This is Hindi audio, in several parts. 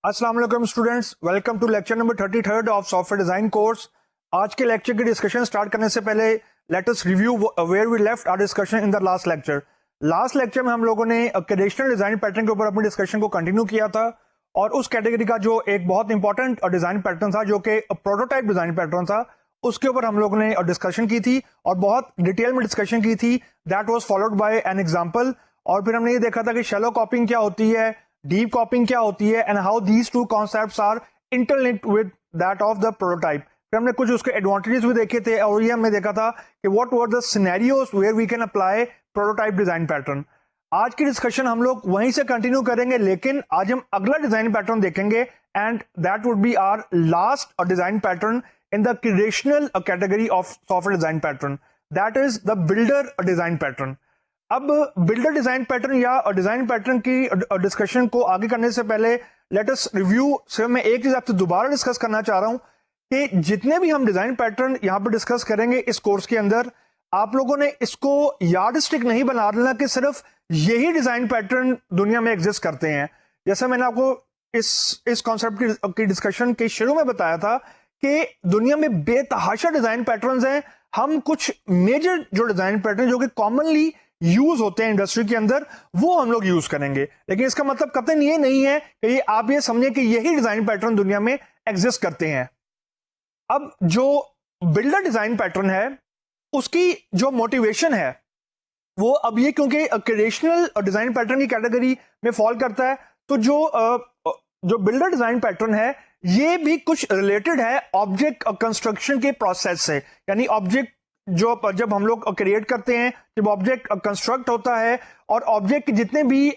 अस्सलाम वालेकुम students, welcome to lecture number 33 of software design course. आज के लेक्चर की डिस्कशन स्टार्ट करने से पहले let us review where we left our discussion in the last lecture. Last lecture में हम लोगों ने ट्रेडिशनल डिजाइन पैटर्न के ऊपर अपनी डिस्कशन को कंटिन्यू किया था और उस कैटेगरी का जो एक बहुत इंपॉर्टेंट डिजाइन पैटर्न था जो कि प्रोटोटाइप डिजाइन पैटर्न था, उसके ऊपर हम लोगों ने डिस्कशन की थी और बहुत डिटेल में डिस्कशन की थी। That was followed by an example. और फिर हमने ये देखा था कि शैलो कॉपिंग क्या होती है, डीप कॉपिंग क्या होती है and how these two concepts are interlinked with that of the prototype. फिर हमने कुछ उसके एडवांटेजेस भी देखे थे और ये हमने देखा था कि what were the scenarios where we can apply prototype design pattern. आज की डिस्कशन हम लोग वहीं से कंटिन्यू करेंगे, लेकिन आज हम अगला डिजाइन पैटर्न देखेंगे and that would be our last design pattern in the traditional category of software design pattern, that is the builder design pattern. अब बिल्डर डिजाइन पैटर्न या डिजाइन पैटर्न की डिस्कशन को आगे करने से पहले लेट अस रिव्यू। सिर्फ मैं एक चीज आपसे दोबारा डिस्कस करना चाह रहा हूं कि जितने भी हम डिजाइन पैटर्न यहां पर डिस्कस करेंगे इस कोर्स के अंदर, आप लोगों ने इसको यार्ड स्टिक नहीं बना लेना कि सिर्फ यही डिजाइन पैटर्न दुनिया में एग्जिस्ट करते हैं। जैसे मैंने आपको इस कॉन्सेप्ट की डिस्कशन के शुरू में बताया था कि दुनिया में बेतहाशा डिजाइन पैटर्न्स हैं। हम कुछ मेजर जो डिजाइन पैटर्न जो कि कॉमनली यूज होते हैं इंडस्ट्री के अंदर, वो हम लोग यूज करेंगे, लेकिन इसका मतलब कतई ये नहीं है कि आप ये समझें कि यही डिजाइन पैटर्न दुनिया में एग्जिस्ट करते हैं। अब जो बिल्डर डिजाइन पैटर्न है उसकी जो मोटिवेशन है वो अब ये क्योंकि ट्रेडिशनल डिजाइन पैटर्न की कैटेगरी में फॉल करता है, तो जो बिल्डर डिजाइन पैटर्न है ये भी कुछ रिलेटेड है ऑब्जेक्ट कंस्ट्रक्शन के प्रोसेस से। यानी ऑब्जेक्ट जब हम लोग क्रिएट करते हैं, जब ऑब्जेक्ट कंस्ट्रक्ट होता है और ऑब्जेक्ट के जितने भी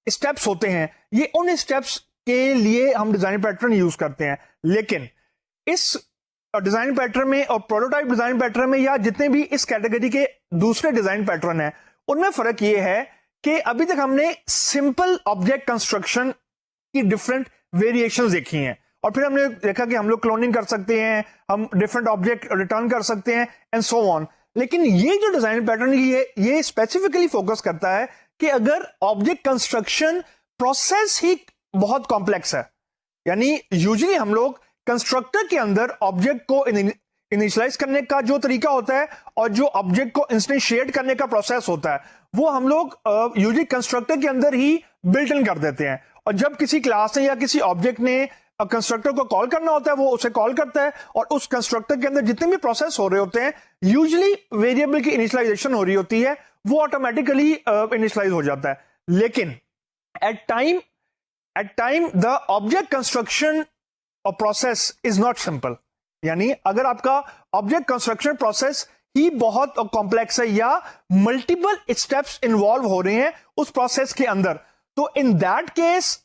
स्टेप्स होते हैं, ये उन स्टेप्स के लिए हम डिजाइन पैटर्न यूज करते हैं। लेकिन इस डिजाइन पैटर्न में और प्रोटोटाइप डिजाइन पैटर्न में या जितने भी इस कैटेगरी के दूसरे डिजाइन पैटर्न है, उनमें फर्क ये है कि अभी तक हमने सिंपल ऑब्जेक्ट कंस्ट्रक्शन की डिफरेंट वेरिएशंस देखी हैं और फिर हमने देखा कि हम लोग क्लोनिंग कर सकते हैं, हम डिफरेंट ऑब्जेक्ट रिटर्न कर सकते हैं एंड सो ऑन। लेकिन ये जो डिजाइन पैटर्न ये स्पेसिफिकली फोकस करता है कि अगर ऑब्जेक्ट कंस्ट्रक्शन प्रोसेस ही बहुत कॉम्प्लेक्स है, यानी यूजुअली हम लोग कंस्ट्रक्टर के अंदर ऑब्जेक्ट को इनिशियलाइज करने का जो तरीका होता है और जो ऑब्जेक्ट को इंस्टेंशिएट करने का प्रोसेस होता है वो हम लोग यूजुअली कंस्ट्रक्टर के अंदर ही बिल्ट इन कर देते हैं। और जब किसी क्लास ने या किसी ऑब्जेक्ट ने कंस्ट्रक्टर को कॉल करना होता है वो उसे कॉल करता है और उस कंस्ट्रक्टर के अंदर जितने भी प्रोसेस हो रहे होते हैं, यूजुअली वेरिएबल की इनिशियलाइजेशन हो रही होती है, वो ऑटोमेटिकली इनिशियलाइज हो जाता है। लेकिन at time the object construction process is not simple. यानी अगर आपका ऑब्जेक्ट कंस्ट्रक्शन प्रोसेस ही बहुत कॉम्प्लेक्स है या मल्टीपल स्टेप्स इन्वॉल्व हो रहे हैं उस प्रोसेस के अंदर, तो इन दैट केस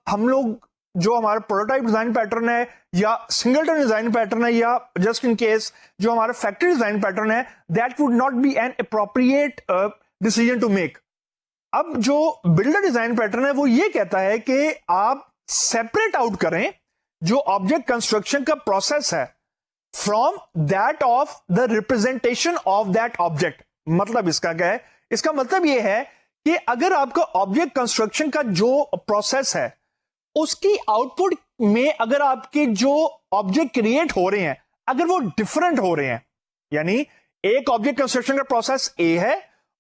हम लोग जो हमारा प्रोटोटाइप डिजाइन पैटर्न है या सिंगलटन डिजाइन पैटर्न है या जस्ट इन केस जो हमारा फैक्ट्री डिजाइन पैटर्न है, that would not be an appropriate decision to make. अब जो बिल्डर डिजाइन पैटर्न है वो ये कहता है कि आप सेपरेट आउट करें जो ऑब्जेक्ट कंस्ट्रक्शन का प्रोसेस है from that of the representation of that object. मतलब इसका क्या है? इसका मतलब यह है कि अगर आपका ऑब्जेक्ट कंस्ट्रक्शन का जो प्रोसेस है उसकी आउटपुट में अगर आपके जो ऑब्जेक्ट क्रिएट हो रहे हैं अगर वो डिफरेंट हो रहे हैं, यानी एक ऑब्जेक्ट कंस्ट्रक्शन का प्रोसेस ए है,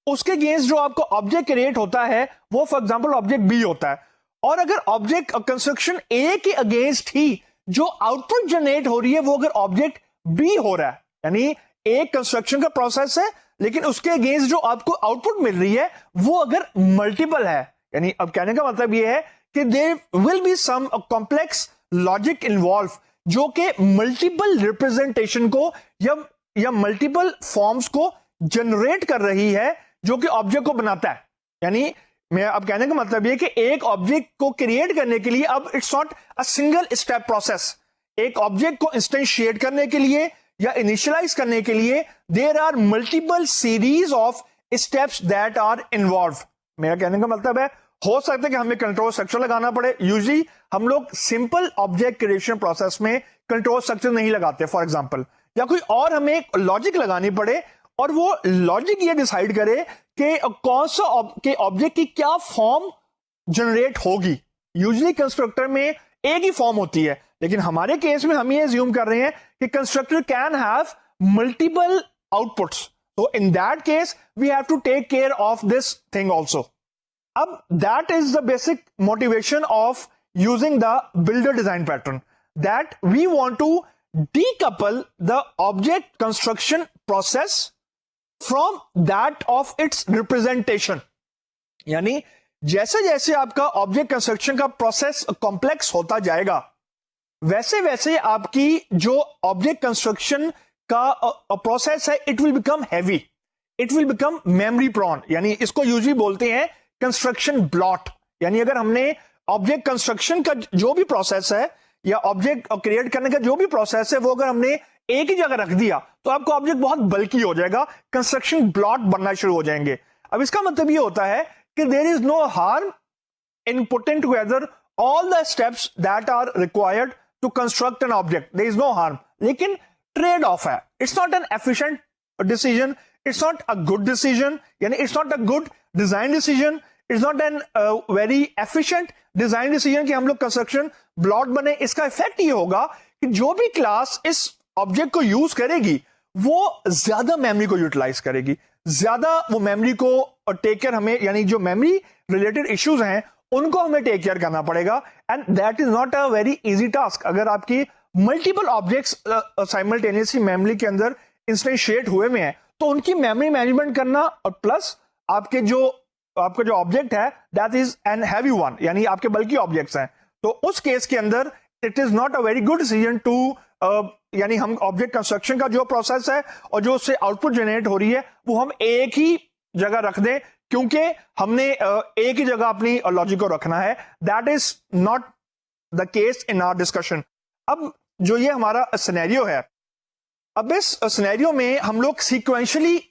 उसके अगेंस्ट जो आपको ऑब्जेक्ट क्रिएट होता है वो फॉर एग्जांपल ऑब्जेक्ट बी होता है, और अगर ऑब्जेक्ट कंस्ट्रक्शन ए के अगेंस्ट ही जो आउटपुट जनरेट हो रही है वो अगर ऑब्जेक्ट बी हो रहा है, यानी एक कंस्ट्रक्शन का प्रोसेस है लेकिन उसके अगेंस्ट जो आपको आउटपुट मिल रही है वो अगर मल्टीपल है, यानी अब कहने का मतलब ये है कि there will be some complex logic involve जो कि मल्टीपल रिप्रेजेंटेशन को या मल्टीपल फॉर्म्स को जनरेट कर रही है जो कि ऑब्जेक्ट को बनाता है। यानी मैं अब कहने का मतलब ये कि एक ऑब्जेक्ट को क्रिएट करने के लिए अब it's not a single step process. एक ऑब्जेक्ट को इंस्टेंशिएट करने के लिए या इनिशियलाइज करने के लिए there are multiple series of steps that are involve. मेरा कहने का मतलब है हो सकता है कि हमें कंट्रोल स्ट्रक्चर लगाना पड़े। यूजुअली हम लोग सिंपल ऑब्जेक्ट क्रिएशन प्रोसेस में कंट्रोल स्ट्रक्चर नहीं लगाते फॉर एग्जांपल, या कोई और हमें लॉजिक लगानी पड़े और वो लॉजिक ये डिसाइड करे कि कौन सा ऑब्जेक्ट की क्या फॉर्म जनरेट होगी। यूजुअली कंस्ट्रक्टर में एक ही फॉर्म होती है, लेकिन हमारे केस में हम ये अज्यूम कर रहे हैं कि constructor can have multiple outputs, तो in that case we have to take care of this thing also. अब that is the basic motivation of using the builder design pattern, that we want to decouple the object construction process from that of its representation. यानी जैसे जैसे आपका ऑब्जेक्ट कंस्ट्रक्शन का प्रोसेस कॉम्प्लेक्स होता जाएगा, वैसे वैसे आपकी जो ऑब्जेक्ट कंस्ट्रक्शन का प्रोसेस है it will become heavy, it will become memory prone. यानी इसको यूजुअली बोलते हैं कंस्ट्रक्शन ब्लॉट. यानी अगर हमने ऑब्जेक्ट कंस्ट्रक्शन का जो भी प्रोसेस है या ऑब्जेक्ट क्रिएट करने का जो भी प्रोसेस है वो अगर हमने एक ही जगह रख दिया तो आपका ऑब्जेक्ट बहुत बल्की हो जाएगा, कंस्ट्रक्शन ब्लॉट बनना शुरू हो जाएंगे. अब इसका मतलब ये होता है कि there is no harm in putting together all the steps that are required to construct an object, there is no harm. लेकिन ट्रेड ऑफ है, it's not an efficient decision, it's not a good decision, यानी it's not a good design decision, it's not an very efficient design decision कि हम लोग कंस्ट्रक्शन ब्लॉट बने. इसका इफेक्ट ये होगा कि जो भी क्लास इस ऑब्जेक्ट को यूज करेगी वो ज्यादा मेमोरी को यूटिलाइज करेगी, ज्यादा वो मेमोरी को टेक केयर हमें, यानी जो मेमोरी रिलेटेड इश्यूज हैं उनको हमें टेक केयर करना पड़ेगा. And that is not a very easy task. अगर आपकी मल्टीपल ऑब्जेक्ट्स साइमल्टेनियसली मेमोरी के अंदर इंस्टेंशिएट हुए में है तो उनकी मेमोरी मैनेजमेंट करना और प्लस आपका जो ऑब्जेक्ट है that is an heavy one, यानी आपके बल्कि ऑब्जेक्ट्स हैं, तो उस केस के अंदर it is not a very good decision to, यानी हम ऑब्जेक्ट कंस्ट्रक्शन का जो प्रोसेस है और जो उससे आउटपुट जनरेट हो रही है वो हम एक ही जगह रख दें, क्योंकि हमने एक ही जगह अपनी लॉजिक को रखना है. That is not the case in our discussion. अब जो ये हमारा सिनेरियो है, अब इस सिनेरियो में हम लोग सीक्वेंशियली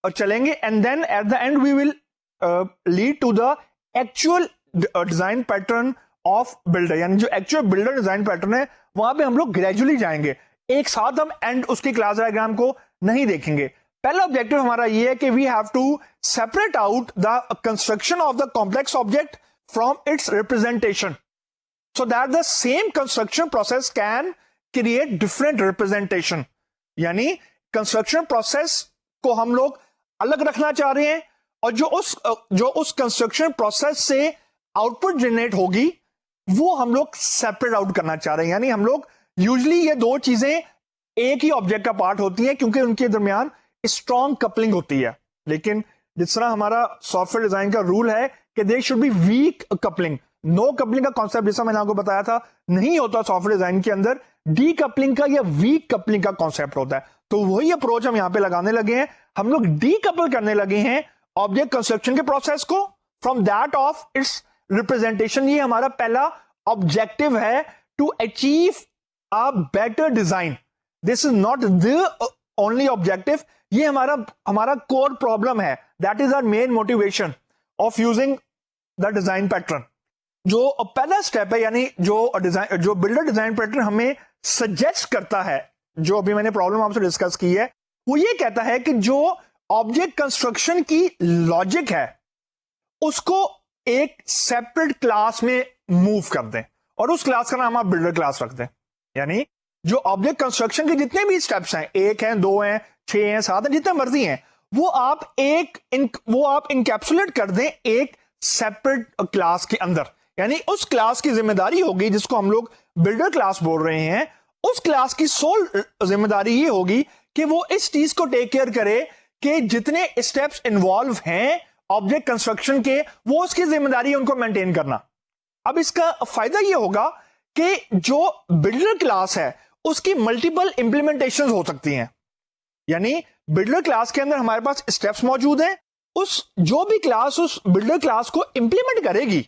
चलेंगे and then at the end we will lead to the actual design pattern of builder. यानी जो एक्चुअल बिल्डर डिजाइन पैटर्न है वहां पे हम लोग ग्रेजुअली जाएंगे, एक साथ हम एंड उसकी क्लास डायग्राम को नहीं देखेंगे. पहला ऑब्जेक्टिव हमारा ये है कि we have to separate out the construction of the complex object from its representation so that the same construction process can create different representation. यानी कंस्ट्रक्शन प्रोसेस को हम लोग अलग रखना चाह रहे हैं और जो उस कंस्ट्रक्शन प्रोसेस से आउटपुट जनरेट होगी वो हम लोग सेपरेट आउट करना चाह रहे हैं. यानी हम लोग यूजुअली ये दो चीजें एक ही ऑब्जेक्ट का पार्ट होती हैं क्योंकि उनके दरमियान स्ट्रॉन्ग कपलिंग होती है. लेकिन जिस तरह हमारा सॉफ्टवेयर डिजाइन का रूल है कि there should be weak coupling, no coupling का कॉन्सेप्ट जैसा मैंने आपको बताया था नहीं होता सॉफ्टवेयर डिजाइन के अंदर, डी कपलिंग का या वीक कपलिंग का कॉन्सेप्ट होता है. तो वही अप्रोच हम यहां पे लगाने लगे हैं. हम लोग डी कपल करने लगे हैं ऑब्जेक्ट कंस्ट्रक्शन के प्रोसेस को from that of its representation. ये हमारा पहला ऑब्जेक्टिव है to achieve a better design. This is not the only objective, ये हमारा कोर प्रॉब्लम है. That is our main motivation of using the design pattern. जो पहला स्टेप है, यानी जो बिल्डर डिजाइन पैटर्न हमें सजेस्ट करता है, जो अभी मैंने प्रॉब्लम आपसे डिस्कस की है, वो ये कहता है कि जो ऑब्जेक्ट कंस्ट्रक्शन की लॉजिक है उसको एक सेपरेट क्लास में मूव कर दें और उस क्लास का नाम आप बिल्डर क्लास रख दें. यानी जो ऑब्जेक्ट कंस्ट्रक्शन के जितने भी स्टेप्स हैं, 1 हैं, 2 हैं, 6 हैं, 7 हैं, जितने मर्जी हैं, वो आप इनकैप्सुलेट कर दें एक सेपरेट क्लास के अंदर. यानी उस क्लास की जिम्मेदारी होगी, जिसको हम लोग बिल्डर क्लास बोल रहे हैं, उस क्लास की सोल जिम्मेदारी ये होगी कि वो इस चीज को टेक केयर करे कि जितने स्टेप्स इन्वॉल्व हैं ऑब्जेक्ट कंस्ट्रक्शन के, वो उसकी जिम्मेदारी है उनको मेंटेन करना. अब इसका फायदा ये होगा कि जो बिल्डर क्लास है उसकी मल्टीपल इंप्लीमेंटेशंस हो सकती हैं. यानी बिल्डर क्लास के अंदर हमारे पास स्टेप्स मौजूद हैं, जो भी क्लास उस बिल्डर क्लास को इंप्लीमेंट करेगी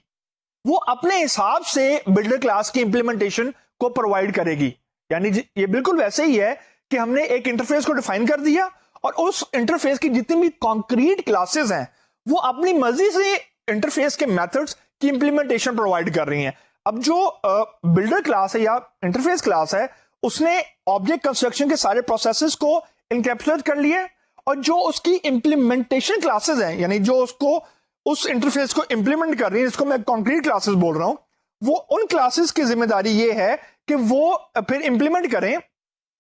वो अपने हिसाब से बिल्डर क्लास की इंप्लीमेंटेशन को प्रोवाइड करेगी. यानी ये बिल्कुल वैसे ही है कि हमने एक इंटरफेस को डिफाइन कर दिया और उस इंटरफेस की जितनी भी कॉन्क्रीट क्लासेस हैं वो अपनी मर्जी से इंटरफेस के मेथड्स की इंप्लीमेंटेशन प्रोवाइड कर रही हैं. अब जो बिल्डर क्लास है या इंटरफेस क्लास है उसने ऑब्जेक्ट कंस्ट्रक्शन के सारे प्रोसेसेस को इनकैप्सुलेट कर लिए और जो उसकी इंप्लीमेंटेशन क्लासेस हैं, यानी जो उसको उस इंटरफेस को इंप्लीमेंट कर रही है, जिसको मैं कॉन्क्रीट क्लासेस बोल रहा हूं, वो उन क्लासेस की जिम्मेदारी ये है कि वो फिर इंप्लीमेंट करें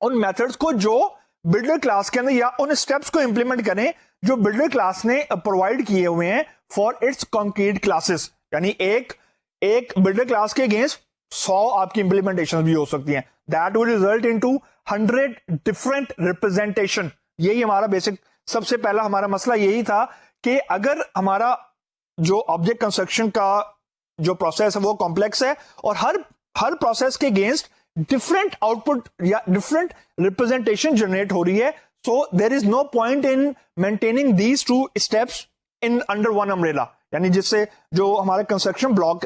उन मेथड्स को जो बिल्डर क्लास के अंदर, या उन स्टेप्स को इंप्लीमेंट करें जो बिल्डर क्लास ने प्रोवाइड किए हुए हैं फॉर इट्स कॉन्क्रीट क्लासेस। यानी एक बिल्डर क्लास के अगेंस्ट 100 आपकी इंप्लीमेंटेशन भी हो सकती हैं। That will result into 100 different representation. यही हमारा बेसिक सबसे पहला हमारा मसला यही था कि अगर हमारा जो ऑब्जेक्ट कंस्ट्रक्शन का जो प्रोसेस है वो कॉम्प्लेक्स है और हर प्रोसेस के अगेंस्ट डिफरेंट आउटपुट या डिफरेंट रिप्रेजेंटेशन जनरेट हो रही है, so there is no point in maintaining these two steps in under one umbrella. यानी जिससे जो हमारे कंस्ट्रक्शन ब्लॉक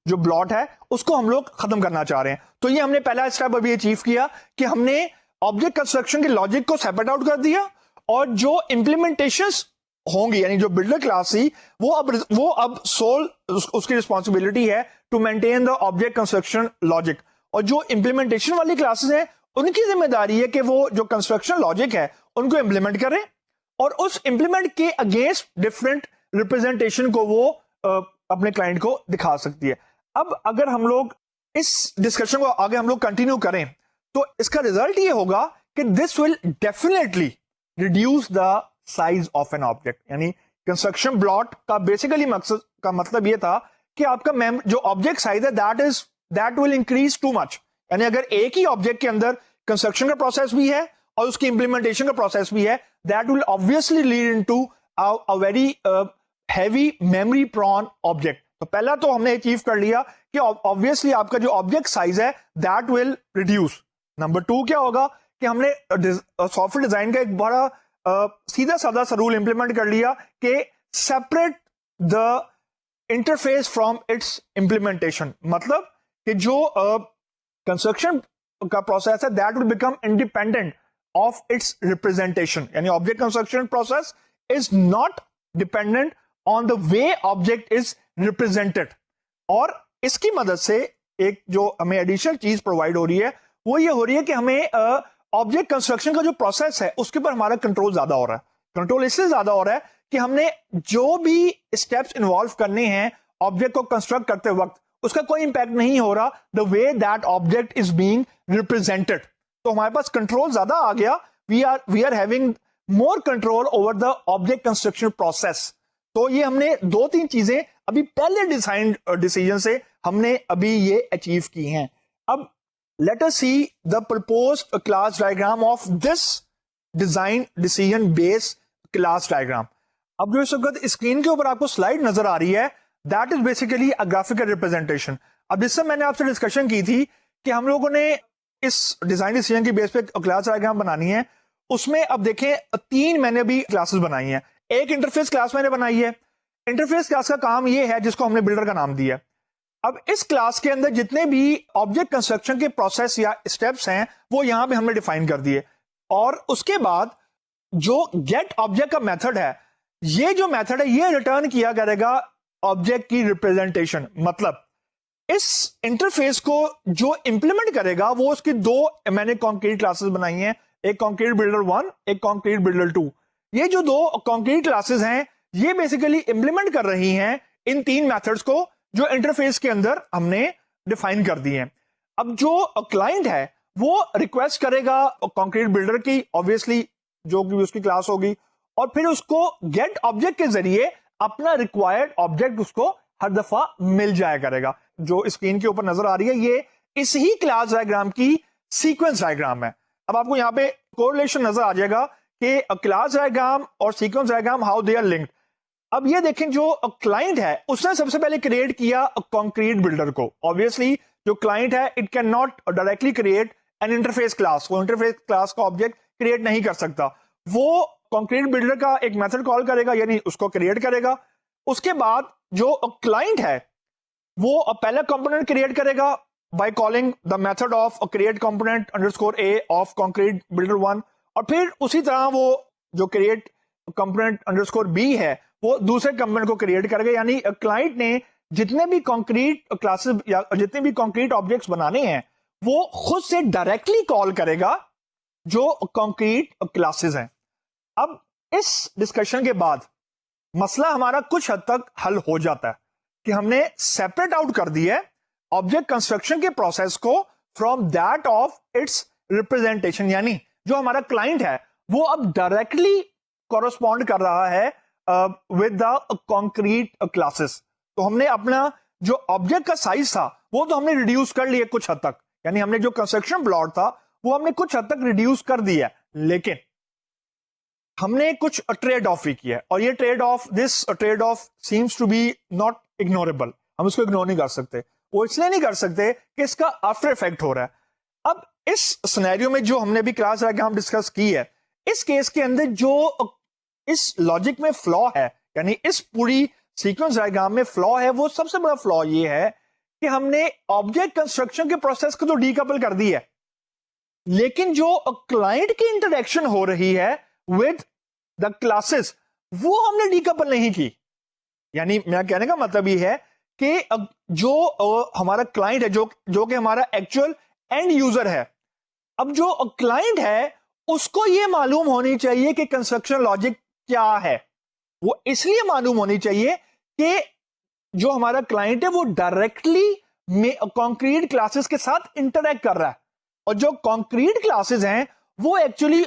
जो ब्लॉट है उसको हम लोग खत्म करना चाह रहे हैं। तो ये हमने पहला स्टेप अभी अचीव किया कि हमने ऑब्जेक्ट कंस्ट्रक्शन के लॉजिक को सेपरेट आउट कर दिया और जो इंप्लीमेंटेशंस होंगी यानी जो बिल्डर क्लास थी वो अब सोल उसकी रिस्पॉन्सिबिलिटी है to maintain the object construction logic, और जो इंप्लीमेंटेशन वाली क्लासेस हैं उनकी जिम्मेदारी है कि वो जो कंस्ट्रक्शन लॉजिक है उनको इंप्लीमेंट करें और उस इंप्लीमेंट के अगेंस्ट डिफरेंट रिप्रेजेंटेशन को वो अपने क्लाइंट को दिखा सकती है। अब अगर हम लोग इस डिस्कशन को आगे हम लोग कंटिन्यू करें तो इसका रिजल्ट ये होगा कि this will definitely reduce the size of an object. यानी कंस्ट्रक्शन ब्लॉट का बेसिकली मकसद का मतलब ये था कि आपका जो ऑब्जेक्ट साइज है that will increase too much. यानी अगर एक ही ऑब्जेक्ट के अंदर कंस्ट्रक्शन का प्रोसेस भी है और उसकी इंप्लीमेंटेशन का प्रोसेस भी है, that will obviously lead into a very heavy memory prone object. तो पहला तो हमने अचीव कर लिया कि ऑब्वियसली आपका जो ऑब्जेक्ट साइज है दैट विल रिड्यूस। नंबर 2 क्या होगा कि हमने सॉफ्टवेयर डिजाइन का एक बड़ा सीधा साधा सा रूल इंप्लीमेंट कर लिया कि separate the interface from its implementation. मतलब कि जो कंस्ट्रक्शन का प्रोसेस है that will become independent of its representation. यानी object construction process is not dependent on the way object is represented. और इसकी मदद से एक जो हमें एडिशनल चीज प्रोवाइड हो रही है वो ये हो रही है कि हमें ऑब्जेक्ट कंस्ट्रक्शन का जो प्रोसेस है उसके ऊपर हमारा कंट्रोल ज्यादा हो रहा है। कंट्रोल इसलिए ज्यादा हो रहा है कि हमने जो भी स्टेप्स इन्वॉल्व करने हैं ऑब्जेक्ट को कंस्ट्रक्ट करते वक्त उसका कोई इंपैक्ट नहीं हो रहा the way that object is being represented. तो हमारे पास कंट्रोल ज्यादा आ गया। We are having more control over the object construction process. तो ये हमने 2-3 चीजें अभी पहले डिजाइन डिसीजन से हमने अभी ये अचीव की हैं। अब let us see the proposed class diagram of this design decision based class diagram। अब जो इस वक्त स्क्रीन के ऊपर आपको स्लाइड नजर आ रही है that is basically a graphical representation. अब इससे मैंने आपसे डिस्कशन की थी कि हम लोगों ने इस डिजाइन डिसीजन की बेस पे क्लास डायग्राम बनानी है। उसमें अब देखें 3 मैंने अभी क्लासेस बनाई हैं। एक इंटरफेस क्लास मैंने बनाई है। इंटरफेस क्लास का काम ये है जिसको हमने बिल्डर का नाम दिया है। अब इस क्लास के अंदर जितने भी ऑब्जेक्ट कंस्ट्रक्शन के प्रोसेस या स्टेप्स हैं वो यहां पे हमने डिफाइन कर दिए, और उसके बाद जो गेट ऑब्जेक्ट का मेथड है ये जो मेथड है ये रिटर्न किया करेगा ऑब्जेक्ट की रिप्रेजेंटेशन। मतलब इस इंटरफेस को जो इंप्लीमेंट करेगा वो उसकी 2 मैंने कॉन्क्रीट क्लासेस बनाई हैं, एक कॉन्क्रीट बिल्डर 1 एक कॉन्क्रीट बिल्डर 2। ये जो 2 कॉन्क्रीट क्लासेस हैं ये बेसिकली इंप्लीमेंट कर रही हैं इन 3 मेथड्स को जो इंटरफेस के अंदर हमने डिफाइन कर दी है। अब जो क्लाइंट है वो रिक्वेस्ट करेगा कंक्रीट बिल्डर की ऑब्वियसली जो कि उसकी क्लास होगी, और फिर उसको गेट ऑब्जेक्ट के जरिए अपना रिक्वायर्ड ऑब्जेक्ट उसको हर दफा मिल जाया करेगा। जो स्क्रीन के ऊपर नजर आ रही है ये इस ही क्लास डायग्राम की सीक्वेंस डायग्राम है। अब आपको यहाँ पे कोरिलेशन नजर आ जाएगा कि क्लास डायग्राम और sequence diagram how they are linked. अब ये देखें जो क्लाइंट है उसने सबसे पहले क्रिएट किया कंक्रीट बिल्डर को। ऑब्वियसली जो क्लाइंट है it can not directly create an interface class. वो इंटरफेस क्लास का ऑब्जेक्ट क्रिएट नहीं कर सकता। वो कंक्रीट बिल्डर का एक मेथड कॉल करेगा यानी उसको क्रिएट करेगा। उसके बाद जो क्लाइंट है वो पहला कंपोनेंट क्रिएट करेगा by calling the method of create component underscore A of concrete builder 1, और फिर उसी तरह वो जो क्रिएट कंपोनेंट अंडरस्कोर बी है वो दूसरे कंपोनेंट को क्रिएट करेगा। यानी क्लाइंट ने जितने भी कंक्रीट क्लासेस या जितने भी कंक्रीट ऑब्जेक्ट्स बनाने हैं वो खुद से डायरेक्टली कॉल करेगा जो कंक्रीट क्लासेस हैं। अब इस डिस्कशन के बाद मसला हमारा कुछ हद तक हल हो जाता है कि हमने सेपरेट आउट कर दिया है ऑब्जेक्ट कंस्ट्रक्शन के प्रोसेस को from that of its representation, यानी जो हमारा क्लाइंट है वो अब डायरेक्टली कॉरस्पॉन्ड कर रहा है विद द कॉन्क्रीट क्लासेस। तो हमने अपना जो ऑब्जेक्ट का साइज था वो तो हमने रिड्यूस कर लिया कुछ हद तक, यानी हमने जो कंस्ट्रक्शन प्लॉट था वो हमने कुछ हद तक रिड्यूस कर दिया, लेकिन हमने कुछ ट्रेड ऑफ भी किया है, और ये this trade off seems to be not ignorable. हम इसको इग्नोर नहीं कर सकते। वो इसलिए नहीं कर सकते कि इसका आफ्टर इफेक्ट हो रहा है। अब इस सिनेरियो में जो हमने अभी क्लास डायग्राम डिस्कस की है, इस केस के अंदर जो इस लॉजिक में फ्लॉ है, यानी इस पूरी सीक्वेंस डायग्राम में फ्लॉ है, वो सबसे बड़ा फ्लॉ ये है कि हमने ऑब्जेक्ट कंस्ट्रक्शन के प्रोसेस को तो डीकपल कर दी है, लेकिन जो क्लाइंट की इंटरेक्शन हो रही है विद द क्लासेस वो हमने डीकपल नहीं की। यानी मेरा कहने का मतलब ये है कि जो हमारा क्लाइंट है, जो कि हमारा एक्चुअल एंड यूजर है, अब जो क्लाइंट है उसको ये मालूम होनी चाहिए कि कंस्ट्रक्शन लॉजिक क्या है। वो इसलिए मालूम होनी चाहिए कि जो हमारा क्लाइंट है वो डायरेक्टली कॉन्क्रीट क्लासेस के साथ इंटरेक्ट कर रहा है, और जो कॉन्क्रीट क्लासेस हैं वो एक्चुअली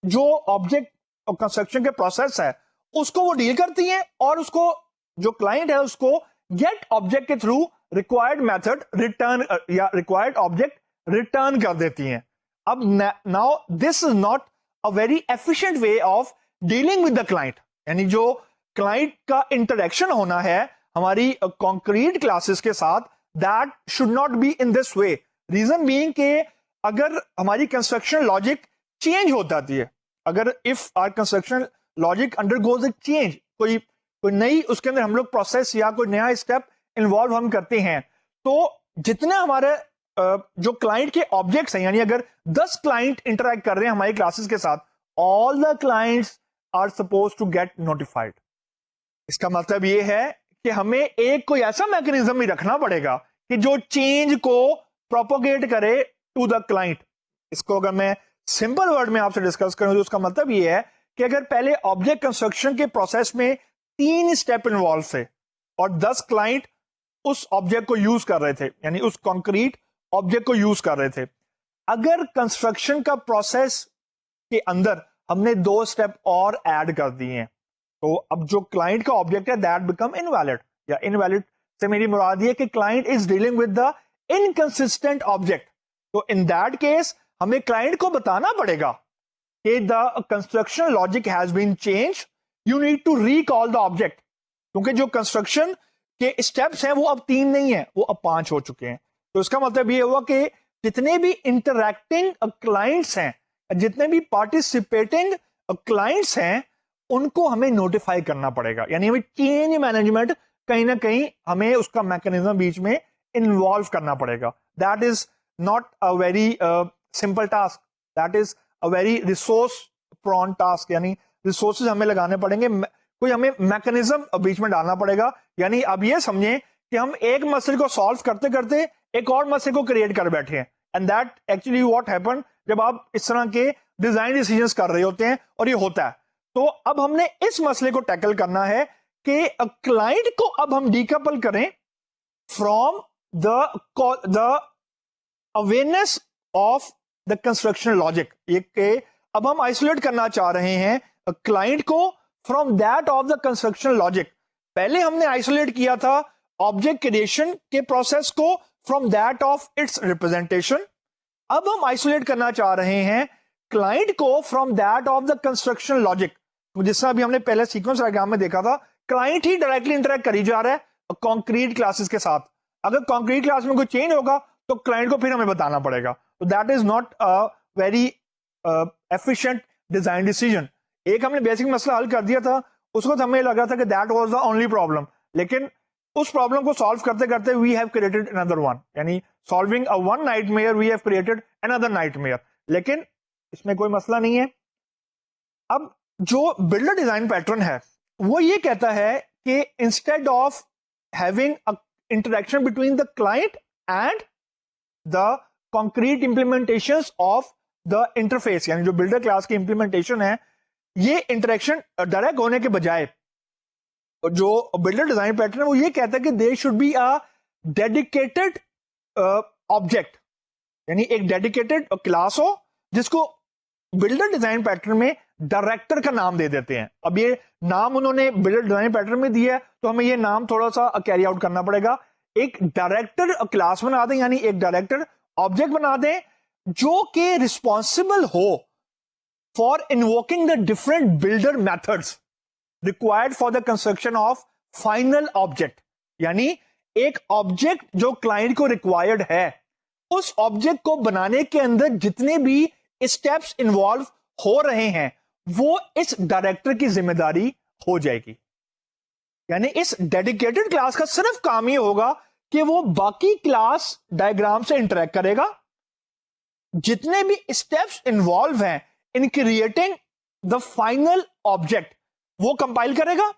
जो ऑब्जेक्ट कंस्ट्रक्शन के प्रोसेस है उसको वो डील करती हैं, और उसको जो क्लाइंट है उसको गेट ऑब्जेक्ट के थ्रू रिक्वायर्ड मेथड रिटर्न या रिक्वायर्ड ऑब्जेक्ट रिटर्न कर देती हैं। अब now this is not a very efficient way of dealing with the client, यानी जो क्लाइंट का इंटरेक्शन होना है हमारी कॉन्क्रीट क्लासेस के साथ, that should not be in this way. Reason being कि अगर हमारी कंस्ट्रक्शन लॉजिक चेंज हो जाती है, अगर if our construction logic undergoes a change, कोई नई उसके अंदर हम लोग प्रोसेस या कोई नया स्टेप इन्वॉल्व हम करते हैं, तो जितने हमारे जो क्लाइंट के ऑब्जेक्ट्स हैं, यानी अगर 10 क्लाइंट इंटरैक्ट कर रहे हैं हमारी क्लासेस के साथ, all the clients are suppose to get notified. इसका मतलब ये है कि हमें एक कोई ऐसा मैकेनिज्म भी रखना पड़ेगा कि जो चेंज को प्रोपोगेट करे टू द क्लाइंट। इसको अगर मैं सिंपल वर्ड में आपसे डिस्कस करूं तो उसका मतलब ये है कि अगर पहले ऑब्जेक्ट कंस्ट्रक्शन के प्रोसेस में 3 स्टेप इन्वॉल्व थे और 10 क्लाइंट उस ऑब्जेक्ट को यूज कर रहे थे, यानी उस कॉन्क्रीट ऑब्जेक्ट को यूज कर रहे थे, अगर कंस्ट्रक्शन का प्रोसेस के अंदर हमने 2 स्टेप और ऐड कर दिए हैं, तो अब जो क्लाइंट का ऑब्जेक्ट है दैट बिकम इनवैलिड, या इनवैलिड से मेरी मुराद ये कि client is dealing with the inconsistent object. तो इन दैट केस हमें क्लाइंट को बताना पड़ेगा कि the construction logic has been change, you need to recall the object, क्योंकि जो कंस्ट्रक्शन के स्टेप्स हैं वो अब 3 नहीं है, वो अब 5 हो चुके हैं। तो इसका मतलब ये हुआ कि जितने भी इंटरैक्टिंग क्लाइंट्स हैं, जितने भी पार्टिसिपेटिंग क्लाइंट्स हैं, उनको हमें नोटिफाई करना पड़ेगा, यानी हमें चेंज मैनेजमेंट कहीं ना कहीं हमें उसका मैकेनिज्म बीच में इन्वॉल्व करना पड़ेगा। That is not a very simple task, that is a very resource prone task, यानी रिसोर्सेज हमें लगाने पड़ेंगे, कोई हमें मैकेनिज्म बीच में डालना पड़ेगा। यानी अब ये समझें कि हम एक मसले को सॉल्व करते करते एक और मसले को क्रिएट कर बैठे हैं, and that actually what happen जब आप इस तरह के डिजाइन डिसीजंस कर रहे होते हैं, और ये होता है। तो अब हमने इस मसले को टैकल करना है कि क्लाइंट को अब हम डीकपल करें from the awareness of the construction logic. ये कि अब हम आइसोलेट करना चाह रहे हैं क्लाइंट को from that of the construction logic. पहले हमने आइसोलेट किया था ऑब्जेक्ट क्रिएशन के प्रोसेस को from that of its representation. अब हम आइसोलेट करना चाह रहे हैं क्लाइंट को from that of the construction logic. जिस तरह अभी हमने पहले सीक्वेंस डायग्राम में देखा था, क्लाइंट ही डायरेक्टली इंटरेक्ट करी जा रहा है कॉन्क्रीट क्लासेस के साथ। अगर कॉन्क्रीट क्लास में कोई चेंज होगा तो क्लाइंट को फिर हमें बताना पड़ेगा। तो that is not a very efficient design decision. एक हमने बेसिक मसला हल कर दिया था, उसको हमें लग रहा था कि that was the only problem, लेकिन उस प्रॉब्लम को सॉल्व करते करते we have created another one, यानी solving a one nightmare we have created another nightmare. लेकिन इसमें कोई मसला नहीं है। अब जो बिल्डर डिजाइन पैटर्न है वो ये कहता है कि instead of having a interaction between the client and the concrete implementations of the interface, यानी जो बिल्डर क्लास की इंप्लीमेंटेशन है, ये इंटरेक्शन डायरेक्ट होने के बजाय जो बिल्डर डिजाइन पैटर्न है वो ये कहता है कि there should be a dedicated object यानी एक डेडिकेटेड क्लास हो जिसको बिल्डर डिजाइन पैटर्न में डायरेक्टर का नाम दे देते हैं। अब ये नाम उन्होंने बिल्डर डिजाइन पैटर्न में दिया है तो हमें ये नाम थोड़ा सा कैरी आउट करना पड़ेगा। एक डायरेक्टर क्लास बना दें यानी एक डायरेक्टर ऑब्जेक्ट बना दें जो कि रिस्पॉन्सिबल हो for invoking the different builder methods required for the construction of final object. यानी एक ऑब्जेक्ट जो क्लाइंट को रिक्वायर्ड है उस ऑब्जेक्ट को बनाने के अंदर जितने भी स्टेप्स इन्वॉल्व हो रहे हैं वो इस डायरेक्टर की जिम्मेदारी हो जाएगी। यानी इस डेडिकेटेड क्लास का सिर्फ काम ये होगा कि वो बाकी क्लास डायग्राम से इंटरेक्ट करेगा, जितने भी स्टेप्स इन्वॉल्व हैं in creating the final object वो कंपाइल करेगा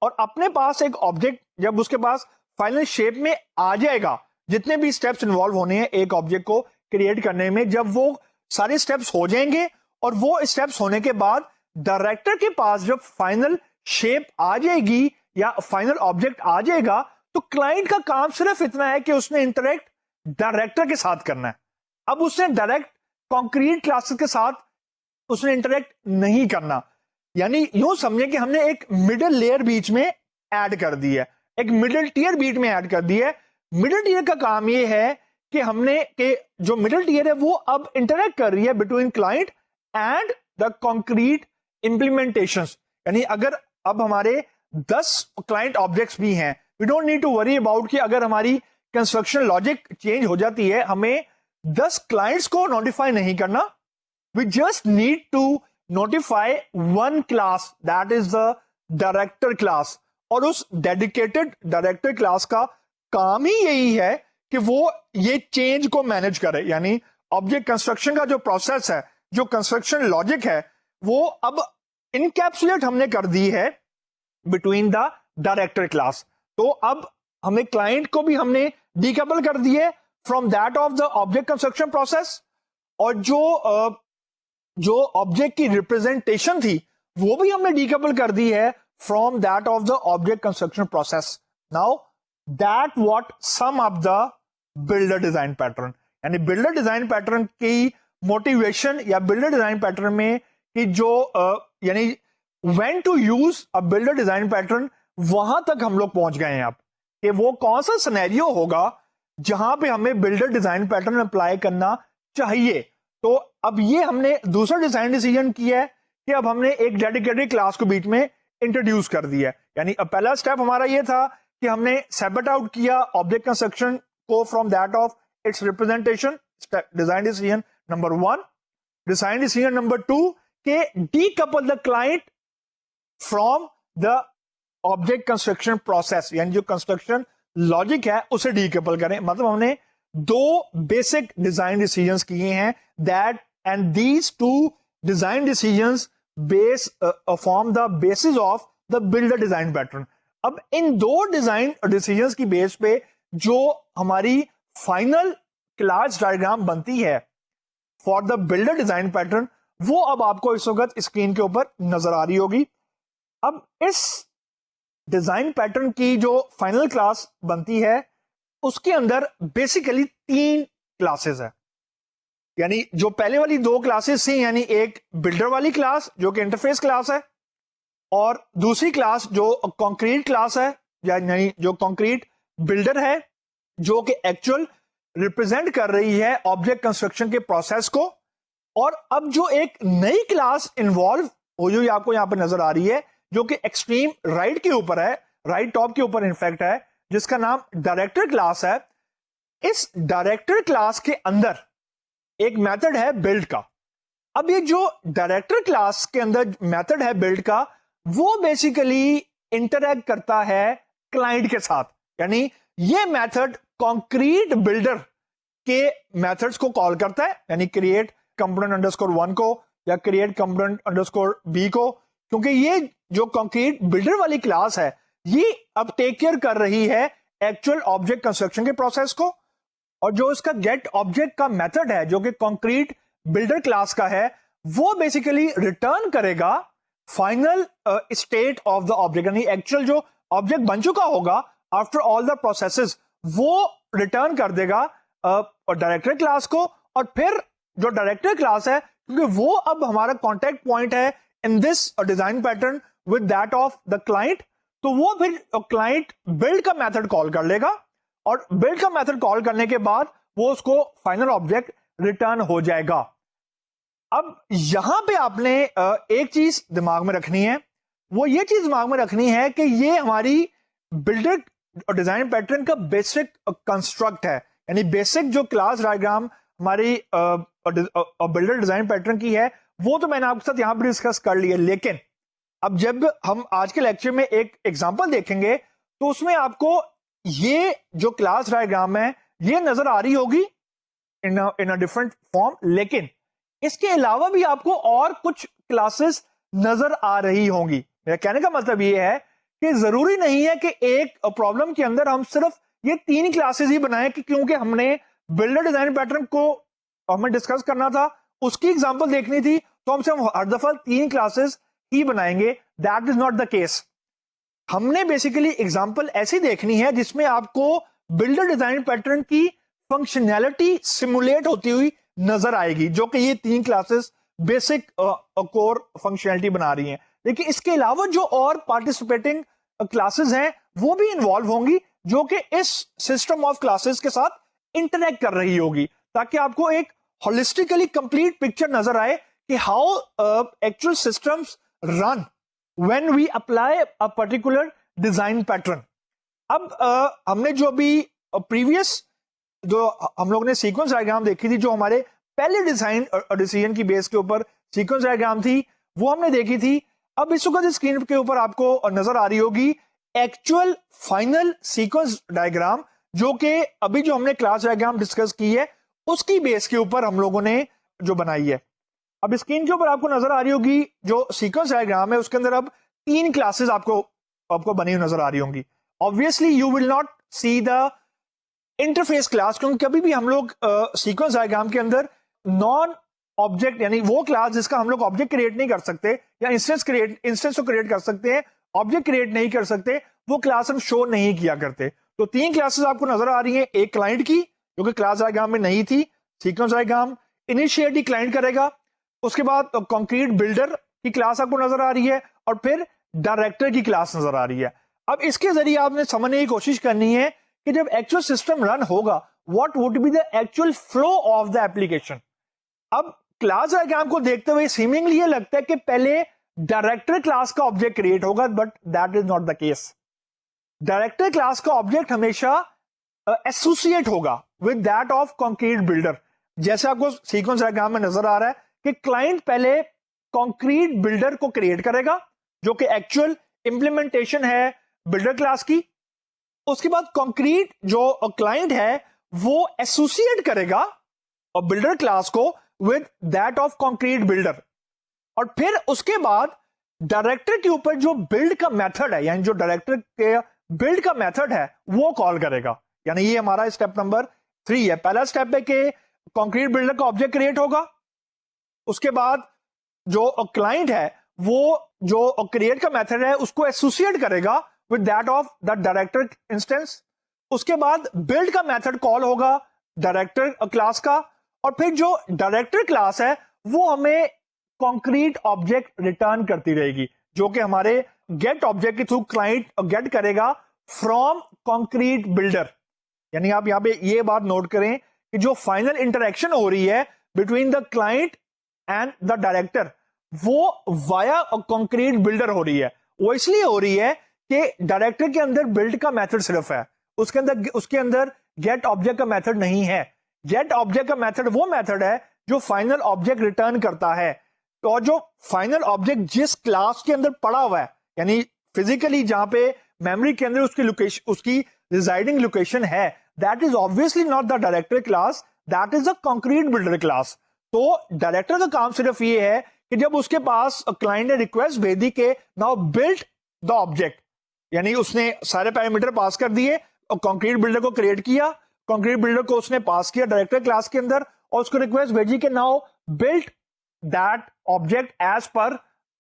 और अपने पास एक ऑब्जेक्ट जब उसके पास फाइनल शेप में आ जाएगा, जितने भी स्टेप्स इन्वॉल्व होने हैं एक ऑब्जेक्ट को क्रिएट करने में, जब वो सारे स्टेप्स हो जाएंगे और वो स्टेप्स होने के बाद डायरेक्टर के पास जब फाइनल शेप आ जाएगी या फाइनल ऑब्जेक्ट आ जाएगा तो क्लाइंट का काम सिर्फ इतना है कि उसने इंटरेक्ट डायरेक्टर के साथ करना है। अब उसने डायरेक्ट कॉन्क्रीट क्लासेस के साथ उसने इंटरेक्ट नहीं करना। यानी यूं समझे कि हमने एक मिडिल लेयर बीच में ऐड कर दी है, एक मिडिल टीयर बीच में ऐड कर दी है। मिडिल टीयर का काम ये है कि हमने कि जो मिडिल टीयर है वो अब इंटरेक्ट कर रही है between client and the concrete implementations. यानी अगर अब हमारे 10 क्लाइंट ऑब्जेक्ट्स भी हैं, we don't need to worry about कि अगर हमारी कंस्ट्रक्शन लॉजिक चेंज हो जाती है हमें 10 क्लाइंट्स को नोटिफाई नहीं करना। We just need to notify one class that is the director class, और उस डेडिकेटेड डायरेक्टर क्लास का काम ही यही है कि वो ये चेंज को मैनेज करे। यानी ऑब्जेक्ट कंस्ट्रक्शन का जो प्रोसेस है, जो कंस्ट्रक्शन लॉजिक है, वो अब इनकैप्सुलेट हमने कर दी है बिटवीन द डायरेक्टर क्लास। तो अब हमें क्लाइंट को भी हमने डीकपल कर दिए from that of the object construction process, और जो ऑब्जेक्ट की रिप्रेजेंटेशन थी वो भी हमने डीकपल कर दी है from that of the object construction process. Now that what sum up the builder design pattern. यानी बिल्डर डिजाइन पैटर्न की मोटिवेशन या बिल्डर डिजाइन पैटर्न में कि जो यानी when to use a builder design pattern, वहां तक हम लोग पहुंच गए हैं अब कि वो कौन सा सिनेरियो होगा जहां पे हमें बिल्डर डिजाइन पैटर्न अप्लाई करना चाहिए। तो अब ये हमने दूसरा डिजाइन डिसीजन किया है कि अब हमने एक डेडिकेटेड क्लास को बीच में इंट्रोड्यूस कर दिया है। यानी अब पहला स्टेप हमारा ये था कि हमने सेपरेट आउट किया ऑब्जेक्ट कंस्ट्रक्शन को from that of its representation. Design decision number 1। Design decision number 2 के decouple the client from the object construction process, यानी जो कंस्ट्रक्शन लॉजिक है उसे डीकपल करें। मतलब हमने 2 बेसिक डिजाइन डिसीजंस किए हैं that and these 2 design decisions base form the basis of the builder design pattern. अब इन 2 डिजाइन डिसीजंस की बेस पे जो हमारी फाइनल क्लास डायग्राम बनती है for the builder design pattern, वो अब आपको इस वक्त स्क्रीन के ऊपर नजर आ रही होगी। अब इस डिजाइन पैटर्न की जो फाइनल क्लास बनती है उसके अंदर बेसिकली 3 क्लासेस है। यानी जो पहले वाली 2 क्लासेस थी, यानी एक बिल्डर वाली क्लास जो कि इंटरफेस क्लास है, और दूसरी क्लास जो कंक्रीट क्लास है, यानी जो कंक्रीट बिल्डर है जो कि एक्चुअल रिप्रेजेंट कर रही है ऑब्जेक्ट कंस्ट्रक्शन के प्रोसेस को। और अब जो एक नई क्लास इन्वॉल्व हो जो आपको यहां पर नजर आ रही है जो कि एक्सट्रीम राइट के ऊपर है, राइट टॉप के ऊपर इनफैक्ट है, जिसका नाम डायरेक्टर क्लास है। इस डायरेक्टर क्लास के अंदर एक मेथड है बिल्ड का। अब ये जो डायरेक्टर क्लास के अंदर मेथड है बिल्ड का, वो बेसिकली इंटरैक्ट करता है क्लाइंट के साथ। यानी ये मेथड कंक्रीट बिल्डर के मेथड्स को कॉल करता है, यानी क्रिएट कंपोनेंट अंडरस्कोर 1 को या क्रिएट कंपोनेंट अंडरस्कोर बी को, क्योंकि ये जो कंक्रीट बिल्डर वाली क्लास है ये अब टेक केयर कर रही है एक्चुअल ऑब्जेक्ट कंस्ट्रक्शन के प्रोसेस को। और जो इसका गेट ऑब्जेक्ट का मेथड है जो कि कंक्रीट बिल्डर क्लास का है, वो बेसिकली रिटर्न करेगा final state of the object, यानी एक्चुअल जो ऑब्जेक्ट बन चुका होगा आफ्टर ऑल द प्रोसेसेस, वो रिटर्न कर देगा डायरेक्टर क्लास को, और फिर जो डायरेक्टर क्लास है क्योंकि वो अब हमारा कॉन्टेक्ट पॉइंट है in this design pattern with that of the client, तो वो फिर क्लाइंट बिल्ड का मेथड कॉल कर लेगा, और बिल्ड का मेथड कॉल करने के बाद वो उसको फाइनल ऑब्जेक्ट रिटर्न हो जाएगा। अब यहां पे आपने एक चीज दिमाग में रखनी है, वो ये चीज दिमाग में रखनी है कि ये हमारी बिल्डर डिजाइन पैटर्न का बेसिक कंस्ट्रक्ट है, यानी बेसिक जो क्लास डायग्राम हमारी बिल्डर डिजाइन पैटर्न की है वो तो मैंने आपके साथ यहां पर डिस्कस कर लिया। लेकिन अब जब हम आज के लेक्चर में एक एग्जांपल देखेंगे तो उसमें आपको ये जो क्लास डायग्राम है ये नजर आ रही होगी इन अ डिफरेंट फॉर्म, लेकिन इसके अलावा भी आपको और कुछ क्लासेस नजर आ रही होंगी। मेरा कहने का मतलब ये है कि जरूरी नहीं है कि एक प्रॉब्लम के अंदर हम सिर्फ ये 3 क्लासेस ही बनाएं कि क्योंकि हमने बिल्डर डिजाइन पैटर्न को हमें डिस्कस करना था, उसकी एग्जांपल देखनी थी, तो हमसे हम हर दफा 3 क्लासेस ही बनाएंगे। That is not the case. हमने बेसिकली एग्जांपल ऐसी देखनी है जिसमें आपको बिल्डर डिजाइन पैटर्न की फंक्शनैलिटी सिमुलेट होती हुई नजर आएगी, जो कि ये 3 क्लासेस बेसिक कोर फंक्शनैलिटी बना रही हैं। लेकिन इसके अलावा जो और पार्टिसिपेटिंग क्लासेस हैं वो भी इन्वॉल्व होंगी, जो कि इस सिस्टम ऑफ क्लासेस के साथ इंटरेक्ट कर रही होगी, ताकि आपको एक होलिस्टिकली कंप्लीट पिक्चर नजर आए कि how actual systems run when we apply a particular design pattern. अब हमने जो अभी प्रीवियस जो हम लोग ने सीक्वेंस डायग्राम देखी थी, जो हमारे पहले डिसीजन की बेस के ऊपर सीक्वेंस डायग्राम थी, वो हमने देखी थी। अब इस वक्त स्क्रीन के ऊपर आपको नजर आ रही होगी एक्चुअल फाइनल सीक्वेंस डायग्राम, जो कि अभी जो हमने क्लास डायग्राम डिस्कस की है उसकी बेस के ऊपर हम लोगों ने जो बनाई है। अब स्क्रीन के ऊपर आपको नजर आ रही होगी जो सीक्वेंस डायग्राम है, उसके अंदर अब 3 क्लासेस आपको बनी हुई नजर आ रही होंगी। Obviously you will not see the interface class, क्योंकि कभी भी हम लोग सीक्वेंस डायग्राम के अंदर नॉन ऑब्जेक्ट यानी वो क्लास जिसका हम लोग ऑब्जेक्ट क्रिएट नहीं कर सकते या इंस्टेंस को क्रिएट कर सकते हैं, ऑब्जेक्ट क्रिएट नहीं कर सकते, वो क्लास हम शो नहीं किया करते। तो 3 क्लासेस आपको नजर आ रही हैं, एक क्लाइंट की जो कि क्लास डायग्राम में नहीं थी, सीक्वेंस डायग्राम इनिशिएट ही क्लाइंट करेगा, उसके बाद कंक्रीट बिल्डर की क्लास आपको नजर आ रही है, और फिर डायरेक्टर की क्लास नजर आ रही है। अब इसके जरिए आपने समझने की कोशिश करनी है कि जब एक्चुअल सिस्टम रन होगा what would be the actual flow of the application. अब क्लास डायग्राम को देखते हुए सीमिंगली ये लगता है कि पहले डायरेक्टर क्लास का ऑब्जेक्ट क्रिएट होगा, but that is not the case. Director class का ऑब्जेक्ट हमेशा एसोसिएट होगा with that of concrete builder. जैसे आपको सीक्वेंस डायग्राम में नजर आ रहा है कि क्लाइंट पहले कंक्रीट बिल्डर को क्रिएट करेगा, जो कि एक्चुअल इंप्लीमेंटेशन है बिल्डर क्लास की। उसके बाद कंक्रीट जो क्लाइंट है वो एसोसिएट करेगा और बिल्डर क्लास को with that of concrete builder, और फिर उसके बाद डायरेक्टर के ऊपर जो बिल्ड का मेथड है, यानी जो डायरेक्टर के बिल्ड का मेथड है वो कॉल करेगा। यानी ये हमारा स्टेप नंबर 3 है। पहला स्टेप है कि कंक्रीट बिल्डर का ऑब्जेक्ट क्रिएट होगा, उसके बाद जो क्लाइंट है वो जो क्रिएट का मेथड है उसको एसोसिएट करेगा with that of the director instance, उसके बाद बिल्ड का मेथड कॉल होगा डायरेक्टर क्लास का, और फिर जो डायरेक्टर क्लास है वो हमें कंक्रीट ऑब्जेक्ट रिटर्न करती रहेगी, जो कि हमारे गेट ऑब्जेक्ट के थ्रू क्लाइंट गेट करेगा फ्रॉम कंक्रीट बिल्डर। यानी आप यहां पे ये बात नोट करें कि जो फाइनल इंटरेक्शन हो रही है between the client and the director वो वाया कंक्रीट बिल्डर हो रही है। वो इसलिए हो रही है कि डायरेक्टर के अंदर बिल्ड का मेथड सिर्फ है, उसके अंदर गेट ऑब्जेक्ट का मेथड नहीं है। गेट ऑब्जेक्ट का मेथड वो मेथड है जो फाइनल ऑब्जेक्ट रिटर्न करता है, और जो फाइनल ऑब्जेक्ट जिस क्लास के अंदर पड़ा हुआ है, यानी फिजिकली जहां पे मेमोरी के अंदर उसकी लोकेशन, उसकी रिजाइडिंग लोकेशन है, that is obviously not the director class, that is a concrete builder class. तो डायरेक्टर का काम सिर्फ ये है कि जब उसके पास क्लाइंट ने रिक्वेस्ट भेज दी कि नाउ बिल्ड द ऑब्जेक्ट, यानी उसने सारे पैरामीटर पास कर दिए और कंक्रीट बिल्डर को क्रिएट किया, कंक्रीट बिल्डर को उसने पास किया डायरेक्टर क्लास के अंदर, और उसको रिक्वेस्ट भेजी कि now build that object as per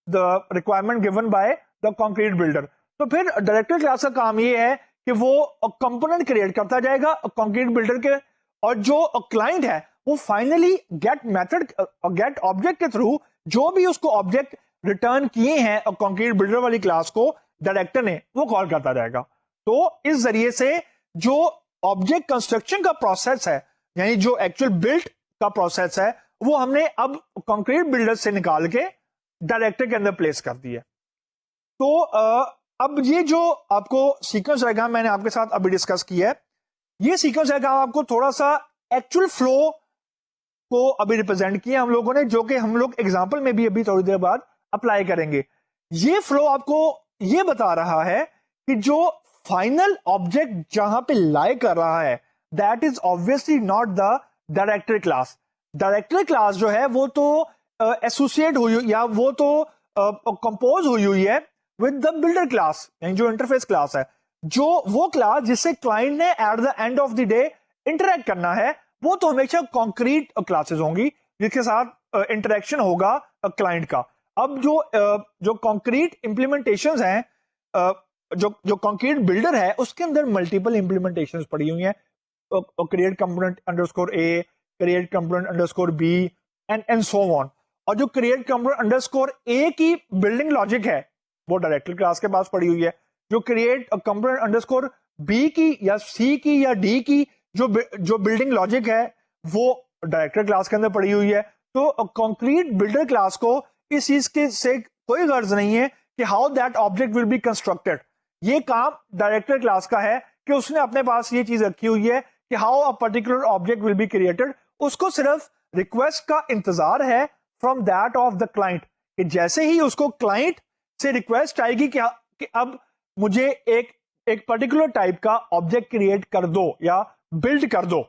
the requirement given by the concrete builder. तो फिर डायरेक्टर क्लास का काम ये है कि वो कंपोनेंट क्रिएट करता जाएगा कंक्रीट बिल्डर के और जो क्लाइंट है वो फाइनली गेट ऑब्जेक्ट के थ्रू जो भी उसको ऑब्जेक्ट रिटर्न किए हैं कंक्रीट बिल्डर वाली क्लास को डायरेक्टर ने, वो कॉल करता जाएगा। तो इस जरिए से जो ऑब्जेक्ट कंस्ट्रक्शन का प्रोसेस है, यानी जो एक्चुअल बिल्ड का प्रोसेस है, वो हमने अब कंक्रीट बिल्डर से निकाल के डायरेक्टर के अंदर प्लेस कर दिया। तो अब ये जो आपको सीक्वेंस डायग्राम मैंने आपके साथ अभी डिस्कस किया है, ये सीक्वेंस डायग्राम आपको थोड़ा सा एक्चुअल फ्लो को अभी रिप्रेजेंट किया हम लोगों ने, जो कि हम लोग एग्जांपल में भी अभी थोड़ी देर बाद अप्लाई करेंगे। ये फ्लो आपको ये बता रहा है कि जो फाइनल ऑब्जेक्ट जहां पे लाई कर रहा है, that is obviously not the director class. Director class जो है वो तो एसोसिएट हुई या वो तो कंपोज हुई है विद द बिल्डर क्लास, यानी जो इंटरफेस क्लास है, जो वो क्लास जिससे क्लाइंट ने eight the end of the day interact करना है, वो तो हमेशा कॉन्क्रीट क्लासेस होंगी जिसके साथ इंटरेक्शन होगा क्लाइंट का। अब जो कॉन्क्रीट इंप्लीमेंटेशंस हैं, जो कॉन्क्रीट बिल्डर है उसके अंदर मल्टीपल इंप्लीमेंटेशंस पड़ी हुई हैं, create component underscore A, create component underscore B and so on. और जो क्रिएट कंपोनेंट अंडरस्कोर ए की बिल्डिंग लॉजिक है वो डायरेक्टर क्लास के पास पड़ी हुई है। जो क्रिएट कंपोनेंट अंडरस्कोर बी की या सी की या डी की जो बिल्डिंग लॉजिक है वो डायरेक्टर क्लास के अंदर पड़ी हुई है। तो कंक्रीट बिल्डर क्लास को इस चीज के से कोई गर्ज नहीं है कि how that object will be constructed. ये काम डायरेक्टर क्लास का है कि उसने अपने पास ये चीज रखी हुई है कि how a particular object will be created. उसको सिर्फ रिक्वेस्ट का इंतजार है from that of the client, कि जैसे ही उसको क्लाइंट से रिक्वेस्ट आएगी कि अब मुझे एक पर्टिकुलर टाइप का ऑब्जेक्ट क्रिएट कर दो या बिल्ड कर दो,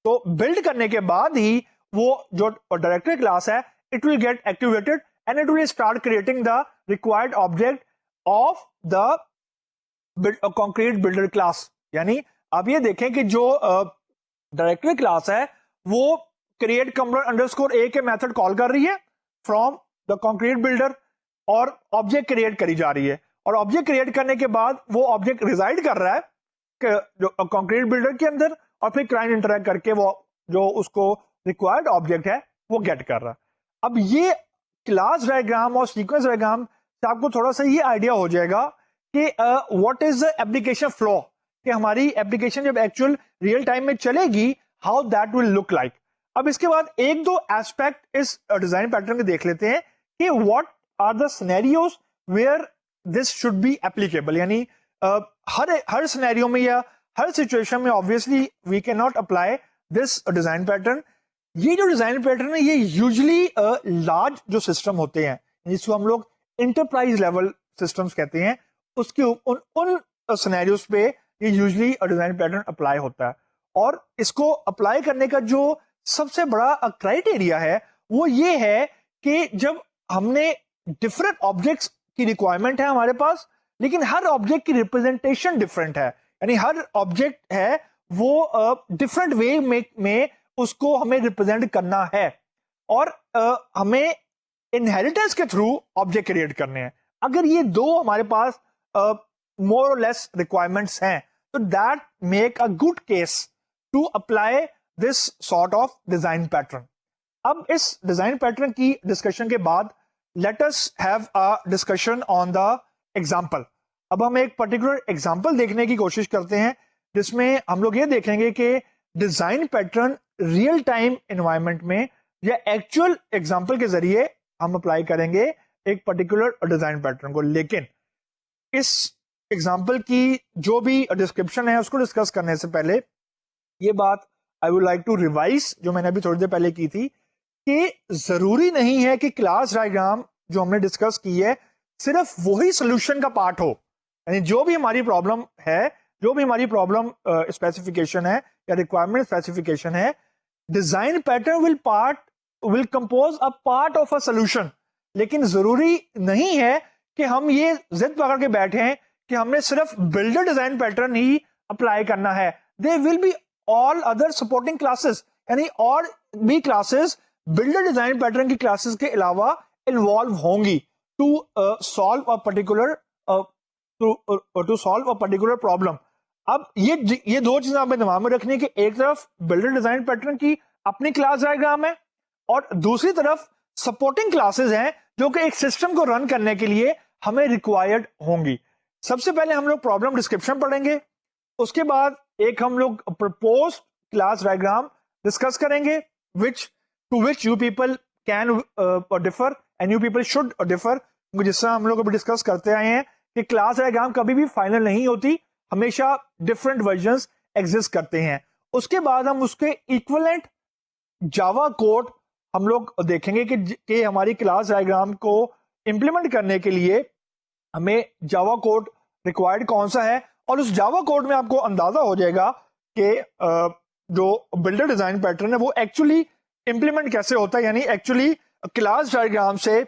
तो बिल्ड करने के बाद ही वो जो डायरेक्टर क्लास है it will get activated and it will start creating the required object of the concrete builder class. यानी आप ये देखें कि जो डायरेक्टर क्लास है वो क्रिएट कंपोनेंट अंडरस्कोर ए के मेथड कॉल कर रही है फ्रॉम द कंक्रीट बिल्डर और ऑब्जेक्ट क्रिएट करी जा रही है, और ऑब्जेक्ट क्रिएट करने के बाद वो ऑब्जेक्ट रिजाइड कर रहा है जो कंक्रीट बिल्डर के अंदर, और फिर क्लाइंट इंटरेक्ट करके वो जो उसको रिक्वायर्ड ऑब्जेक्ट है वो गेट कर रहा है। अब ये क्लास डायग्राम और सीक्वेंस डायग्राम से आपको थोड़ा सा ये आइडिया हो जाएगा कि what is the application flow, कि हमारी एप्लीकेशन जब एक्चुअल रियल टाइम में चलेगी how that will look like. अब इसके बाद एक दो एस्पेक्ट इस डिजाइन पैटर्न के देख लेते हैं कि what are the scenarios where this should be applicable. यानी हर सिनेरियो में या हर सिचुएशन में obviously we can not apply this design pattern. ये जो डिजाइन पैटर्न है ये यूजुअली लार्ज जो सिस्टम होते हैं जिसको हम लोग इंटरप्राइज लेवल सिस्टम्स कहते हैं, उसके उन सिनेरियोज पे ये यूजुअली डिजाइन पैटर्न अप्लाई होता है। और इसको अप्लाई करने का जो सबसे बड़ा क्राइटेरिया है वो ये है कि जब हमने डिफरेंट ऑब्जेक्ट्स की रिक्वायरमेंट है हमारे पास, लेकिन हर ऑब्जेक्ट की रिप्रेजेंटेशन डिफरेंट है, यानी हर ऑब्जेक्ट है वो डिफरेंट वे में उसको हमें रिप्रेजेंट करना है, और हमें इनहेरिटेंस के थ्रू ऑब्जेक्ट क्रिएट करने हैं। अगर ये दो हमारे पास मोर और लेस रिक्वायरमेंट्स हैं तो that make a good case to apply this sort of design pattern. अब इस डिजाइन पैटर्न की डिस्कशन के बाद let us have a discussion on the example. अब हम एक पर्टिकुलर एग्जांपल देखने की कोशिश करते हैं जिसमें हम लोग ये देखेंगे कि design pattern real time environment में या एक्चुअल एग्जांपल के जरिए हम अप्लाई करेंगे एक पर्टिकुलर डिजाइन पैटर्न को। लेकिन इस एग्जांपल की जो भी डिस्क्रिप्शन है उसको डिस्कस करने से पहले ये बात I would like to revise जो मैंने अभी थोड़ी देर पहले की थी कि जरूरी नहीं है कि क्लास डायग्राम जो हमने डिस्कस की है सिर्फ वही सोल्यूशन का पार्ट हो। यानी जो भी हमारी प्रॉब्लम है, जो भी हमारी प्रॉब्लम स्पेसिफिकेशन है या रिक्वायरमेंट स्पेसिफिकेशन है, design pattern will compose a part of a solution. लेकिन जरूरी नहीं है कि हम ये जिद पकड़ के बैठे हैं कि हमने सिर्फ बिल्डर डिजाइन पैटर्न ही अप्लाई करना है। They will be all other supporting classes, यानी और भी क्लासेस बिल्डर डिजाइन पैटर्न की क्लासेस के अलावा इन्वॉल्व होंगी to solve a particular problem. अब ये दो चीजें आपने दिमाग में रखनी है कि एक तरफ बिल्डर डिजाइन पैटर्न की अपनी क्लास डायग्राम है और दूसरी तरफ सपोर्टिंग क्लासेस हैं जो कि एक सिस्टम को रन करने के लिए हमें रिक्वायर्ड होंगी। सबसे पहले हम लोग प्रॉब्लम डिस्क्रिप्शन पढ़ेंगे, उसके बाद एक हम लोग प्रपोज क्लास डायग्राम डिस्कस करेंगे to which you people can differ and you people should differ. जिससे हम लोग अभी डिस्कस करते आए हैं कि क्लास डायग्राम कभी भी फाइनल नहीं होती, हमेशा डिफरेंट वर्जन्स एग्जिस्ट करते हैं। उसके बाद हम उसके इक्विवेलेंट जावा कोड हम लोग देखेंगे कि हमारी क्लास डायग्राम को इंप्लीमेंट करने के लिए हमें जावा कोड रिक्वायर्ड कौन सा है, और उस जावा कोड में आपको अंदाजा हो जाएगा कि जो बिल्डर डिजाइन पैटर्न है वो एक्चुअली इंप्लीमेंट कैसे होता है, यानी एक्चुअली क्लास डायग्राम से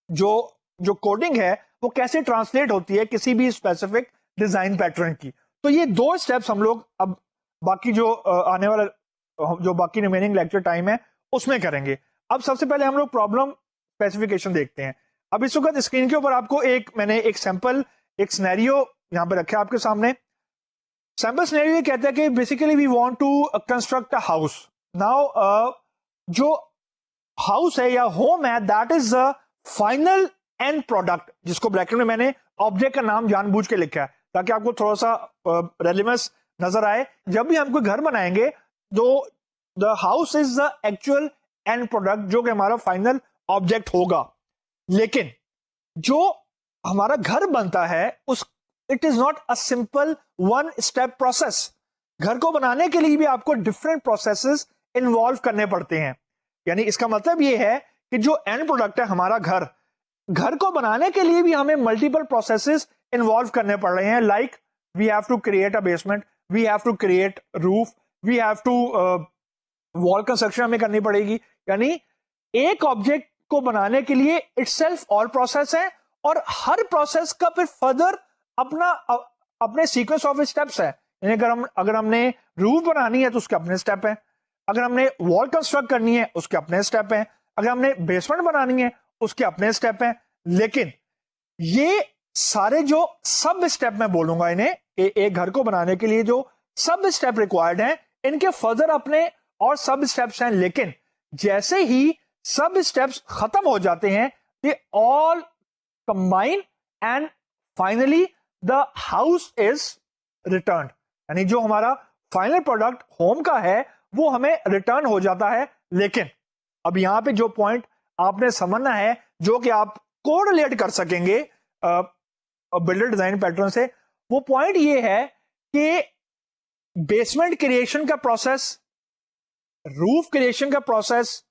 जो कोडिंग है वो कैसे ट्रांसलेट होती है किसी भी स्पेसिफिक डिजाइन पैटर्न की। तो ये दो स्टेप्स हम लोग अब बाकी जो आने वाला जो बाकी रिमेनिंग लेक्चर टाइम है उसमें करेंगे। अब सबसे पहले हम लोग प्रॉब्लम स्पेसिफिकेशन देखते हैं। अब इस वक्त स्क्रीन के ऊपर आपको मैंने एक सैंपल एक सिनेरियो यहां पे रखा है आपके सामने। सैंपल सिनेरियो ये कहता है कि basically we want to construct a house. Now जो हाउस है या होम है that is the final end product, जिसको ब्रैकेट में मैंने ऑब्जेक्ट का नाम जानबूझ के लिखा है ताकि आपको थोड़ा सा रेलेवेंस नजर आए। जब भी हम कोई घर बनाएंगे तो the house is the actual and product जो कि हमारा फाइनल ऑब्जेक्ट होगा। लेकिन जो हमारा घर बनता है it is not a simple one step process. घर को बनाने के लिए भी आपको डिफरेंट प्रोसेसेस इन्वॉल्व करने पड़ते हैं। यानी इसका मतलब ये है कि जो एंड प्रोडक्ट है हमारा घर को बनाने के लिए भी हमें मल्टीपल प्रोसेसेस इन्वॉल्व करने पड़ रहे हैं। Like we have to create a basement, we have to create roof, we have to wall construction हमें करनी पड़ेगी। यानी एक ऑब्जेक्ट को बनाने के लिए इटसेल्फ और प्रोसेस है और हर प्रोसेस का फिर फर्दर अपने सीक्वेंस ऑफ स्टेप्स है। यानी अगर हमने रूफ बनानी है तो उसके अपने स्टेप है, अगर हमने वॉल कंस्ट्रक्ट करनी है उसके अपने स्टेप है, अगर हमने बेसमेंट बनानी है उसके अपने स्टेप हैं। लेकिन ये सारे जो सब स्टेप मैं बोलूंगा इन्हें एक घर को बनाने के लिए जो सब स्टेप रिक्वायर्ड हैं इनके फर्दर अपने और सब स्टेप्स हैं। लेकिन जैसे ही सब स्टेप्स खत्म हो जाते हैं they all combine and finally the house is return. यानी जो हमारा फाइनल प्रोडक्ट होम का है वो हमें रिटर्न हो जाता है। लेकिन अब यहां पे जो पॉइंट आपने समझना है जो कि आप कोरिलेट कर सकेंगे बिल्डर डिजाइन पैटर्न से, वो पॉइंट ये है कि बेसमेंट क्रिएशन का प्रोसेस, रूफ क्रिएशन का प्रोसेस,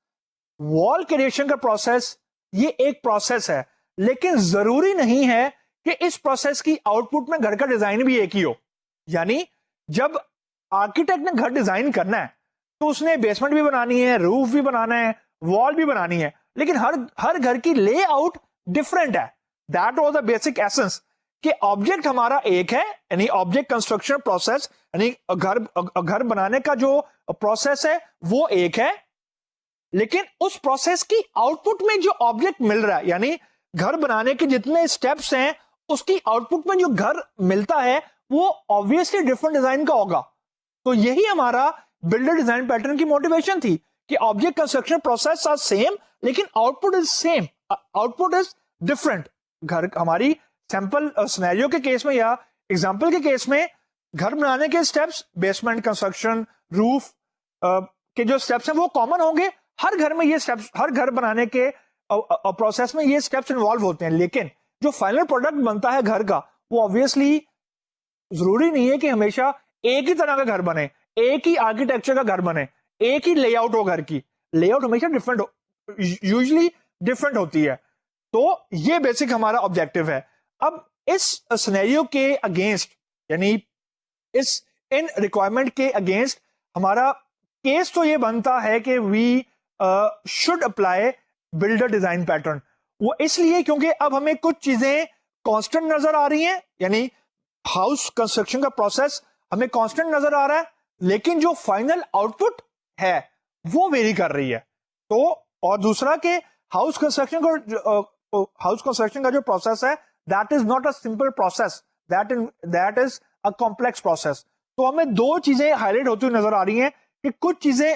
वॉल क्रिएशन का प्रोसेस, ये एक प्रोसेस है। लेकिन जरूरी नहीं है कि इस प्रोसेस की आउटपुट में घर का डिजाइन भी एक ही हो। यानी जब आर्किटेक्ट ने घर डिजाइन करना है तो उसने बेसमेंट भी बनानी है, रूफ भी बनाना है, वॉल भी बनानी है, लेकिन हर घर की लेआउट डिफरेंट है। That was the basic essence कि ऑब्जेक्ट हमारा एक है, यानी ऑब्जेक्ट कंस्ट्रक्शन प्रोसेस, यानी घर बनाने का जो प्रोसेस है वो एक है, लेकिन उस प्रोसेस की आउटपुट में जो ऑब्जेक्ट मिल रहा है, यानी घर बनाने के जितने स्टेप्स हैं उसकी आउटपुट में जो घर मिलता है वो ऑब्वियसली डिफरेंट डिजाइन का होगा। तो यही हमारा बिल्डर डिजाइन पैटर्न की मोटिवेशन थी कि object construction process are same लेकिन output is same, output is different. घर हमारी सैंपल सिनेरियो के केस में या एग्जांपल के केस में घर बनाने के स्टेप्स, बेसमेंट कंस्ट्रक्शन, रूफ के जो स्टेप्स हैं वो कॉमन होंगे। हर घर में ये स्टेप्स, हर घर बनाने के प्रोसेस में ये स्टेप्स इन्वॉल्व होते हैं। लेकिन जो फाइनल प्रोडक्ट बनता है घर का वो ऑब्वियसली जरूरी नहीं है कि हमेशा एक ही तरह का घर बने, एक ही आर्किटेक्चर का घर बने, एक ही लेआउट हो घर की। लेआउट हमेशा डिफरेंट यूजुअली डिफरेंट होती है। तो ये बेसिक हमारा ऑब्जेक्टिव है। अब इस सिनेरियो के अगेंस्ट, यानी इन रिक्वायरमेंट के अगेंस्ट हमारा केस तो ये बनता है कि we should apply builder design pattern. वो इसलिए क्योंकि अब हमें कुछ चीजें कांस्टेंट नजर आ रही हैं, यानी हाउस कंस्ट्रक्शन का प्रोसेस हमें कांस्टेंट नजर आ रहा है, लेकिन जो फाइनल आउटपुट है वो वेरी कर रही है। तो और दूसरा कि हाउस कंस्ट्रक्शन का जो प्रोसेस है that is not a simple process, that is a complex process. तो हमें दो चीजें हाईलाइट होती हुई नजर आ रही हैं कि कुछ चीजें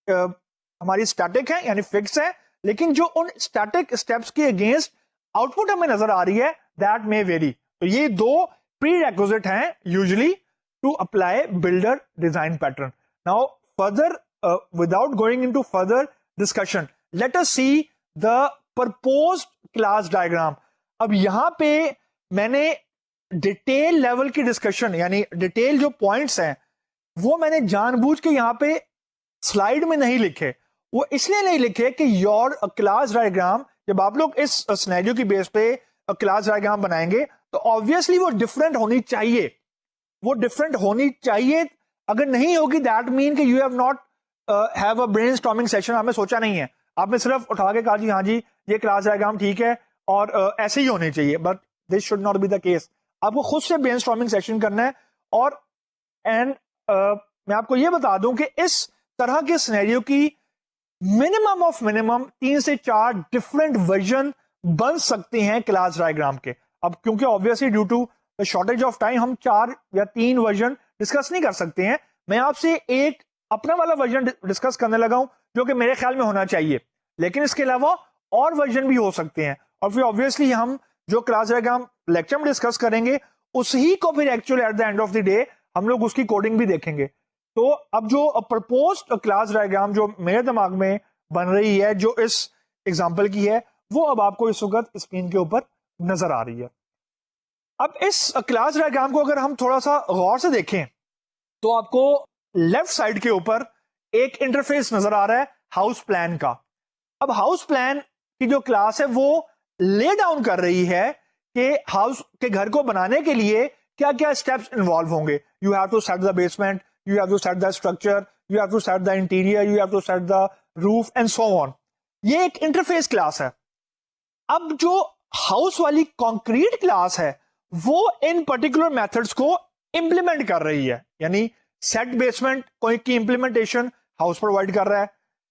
हमारी स्टैटिक है यानी फिक्स है, लेकिन जो उन स्टैटिक स्टेप्स के अगेंस्ट आउटपुट हमें नजर आ रही है दैट मे वेरी। तो ये दो प्री रेक्विजिट हैं usually to apply builder design pattern. Now further without going into further discussion, let us see the proposed class diagram. अब यहां पे मैंने डिटेल लेवल की डिस्कशन यानी डिटेल जो पॉइंट्स हैं वो मैंने जानबूझ के यहां पे स्लाइड में नहीं लिखे। वो इसलिए नहीं लिखे कि योर क्लास डायग्राम, जब आप लोग इस सिनेरियो की बेस पे क्लास डायग्राम बनाएंगे तो ऑब्वियसली वो डिफरेंट होनी चाहिए। वो डिफरेंट होनी चाहिए, अगर नहीं होगी दैट मीन कि you have not have a brainstorming session. आपने सोचा नहीं है, आपने सिर्फ उठा के कहा जी हाँ जी ये क्लास डायग्राम ठीक है और ऐसे ही होने चाहिए, but this should not be the case. आपको खुद से ब्रेनस्टॉर्मिंग सेशन करना है। और मैं आपको ये बता दूं कि इस तरह के सिनेरियो की मिनिमम ऑफ मिनिमम 3 से 4 डिफरेंट वर्जन बन सकते हैं क्लास डायग्राम के। अब क्योंकि obviously due to the shortage of time हम 4 या 3 वर्जन डिस्कस नहीं कर सकते हैं। मैं आपसे एक अपना वाला वर्जन डिस्कस करने लगा हूं जो कि मेरे ख्याल में होना चाहिए, लेकिन इसके अलावा और वर्जन भी हो सकते हैं। और फिर ऑब्वियसली हम जो क्लास डायग्राम लेक्चर में डिस्कस करेंगे उसी को फिर actually eight the end of the day हम लोग उसकी कोडिंग भी देखेंगे। तो अब जो प्रपोज्ड क्लास डायग्राम जो मेरे दिमाग में बन रही है जो इस एग्जांपल की है वो अब आपको इस वक्त स्क्रीन के ऊपर नजर आ रही है। अब इस क्लास डायग्राम को अगर हम थोड़ा सा गौर से देखें तो आपको लेफ्ट साइड के ऊपर एक इंटरफेस नजर आ रहा है हाउस प्लान का। अब हाउस प्लान की जो क्लास है वो ले डाउन कर रही है कि हाउस के घर को बनाने के लिए क्या क्या स्टेप्स इन्वॉल्व होंगे। You have to set the basement, you have to set the structure, you have to set the interior, you have to set the roof and so on. ये एक इंटरफेस क्लास है। अब जो हाउस वाली कंक्रीट क्लास है वो इन पर्टिकुलर मेथड्स को इंप्लीमेंट कर रही है, यानी सेट बेसमेंट कोई की इंप्लीमेंटेशन हाउस प्रोवाइड कर रहा है,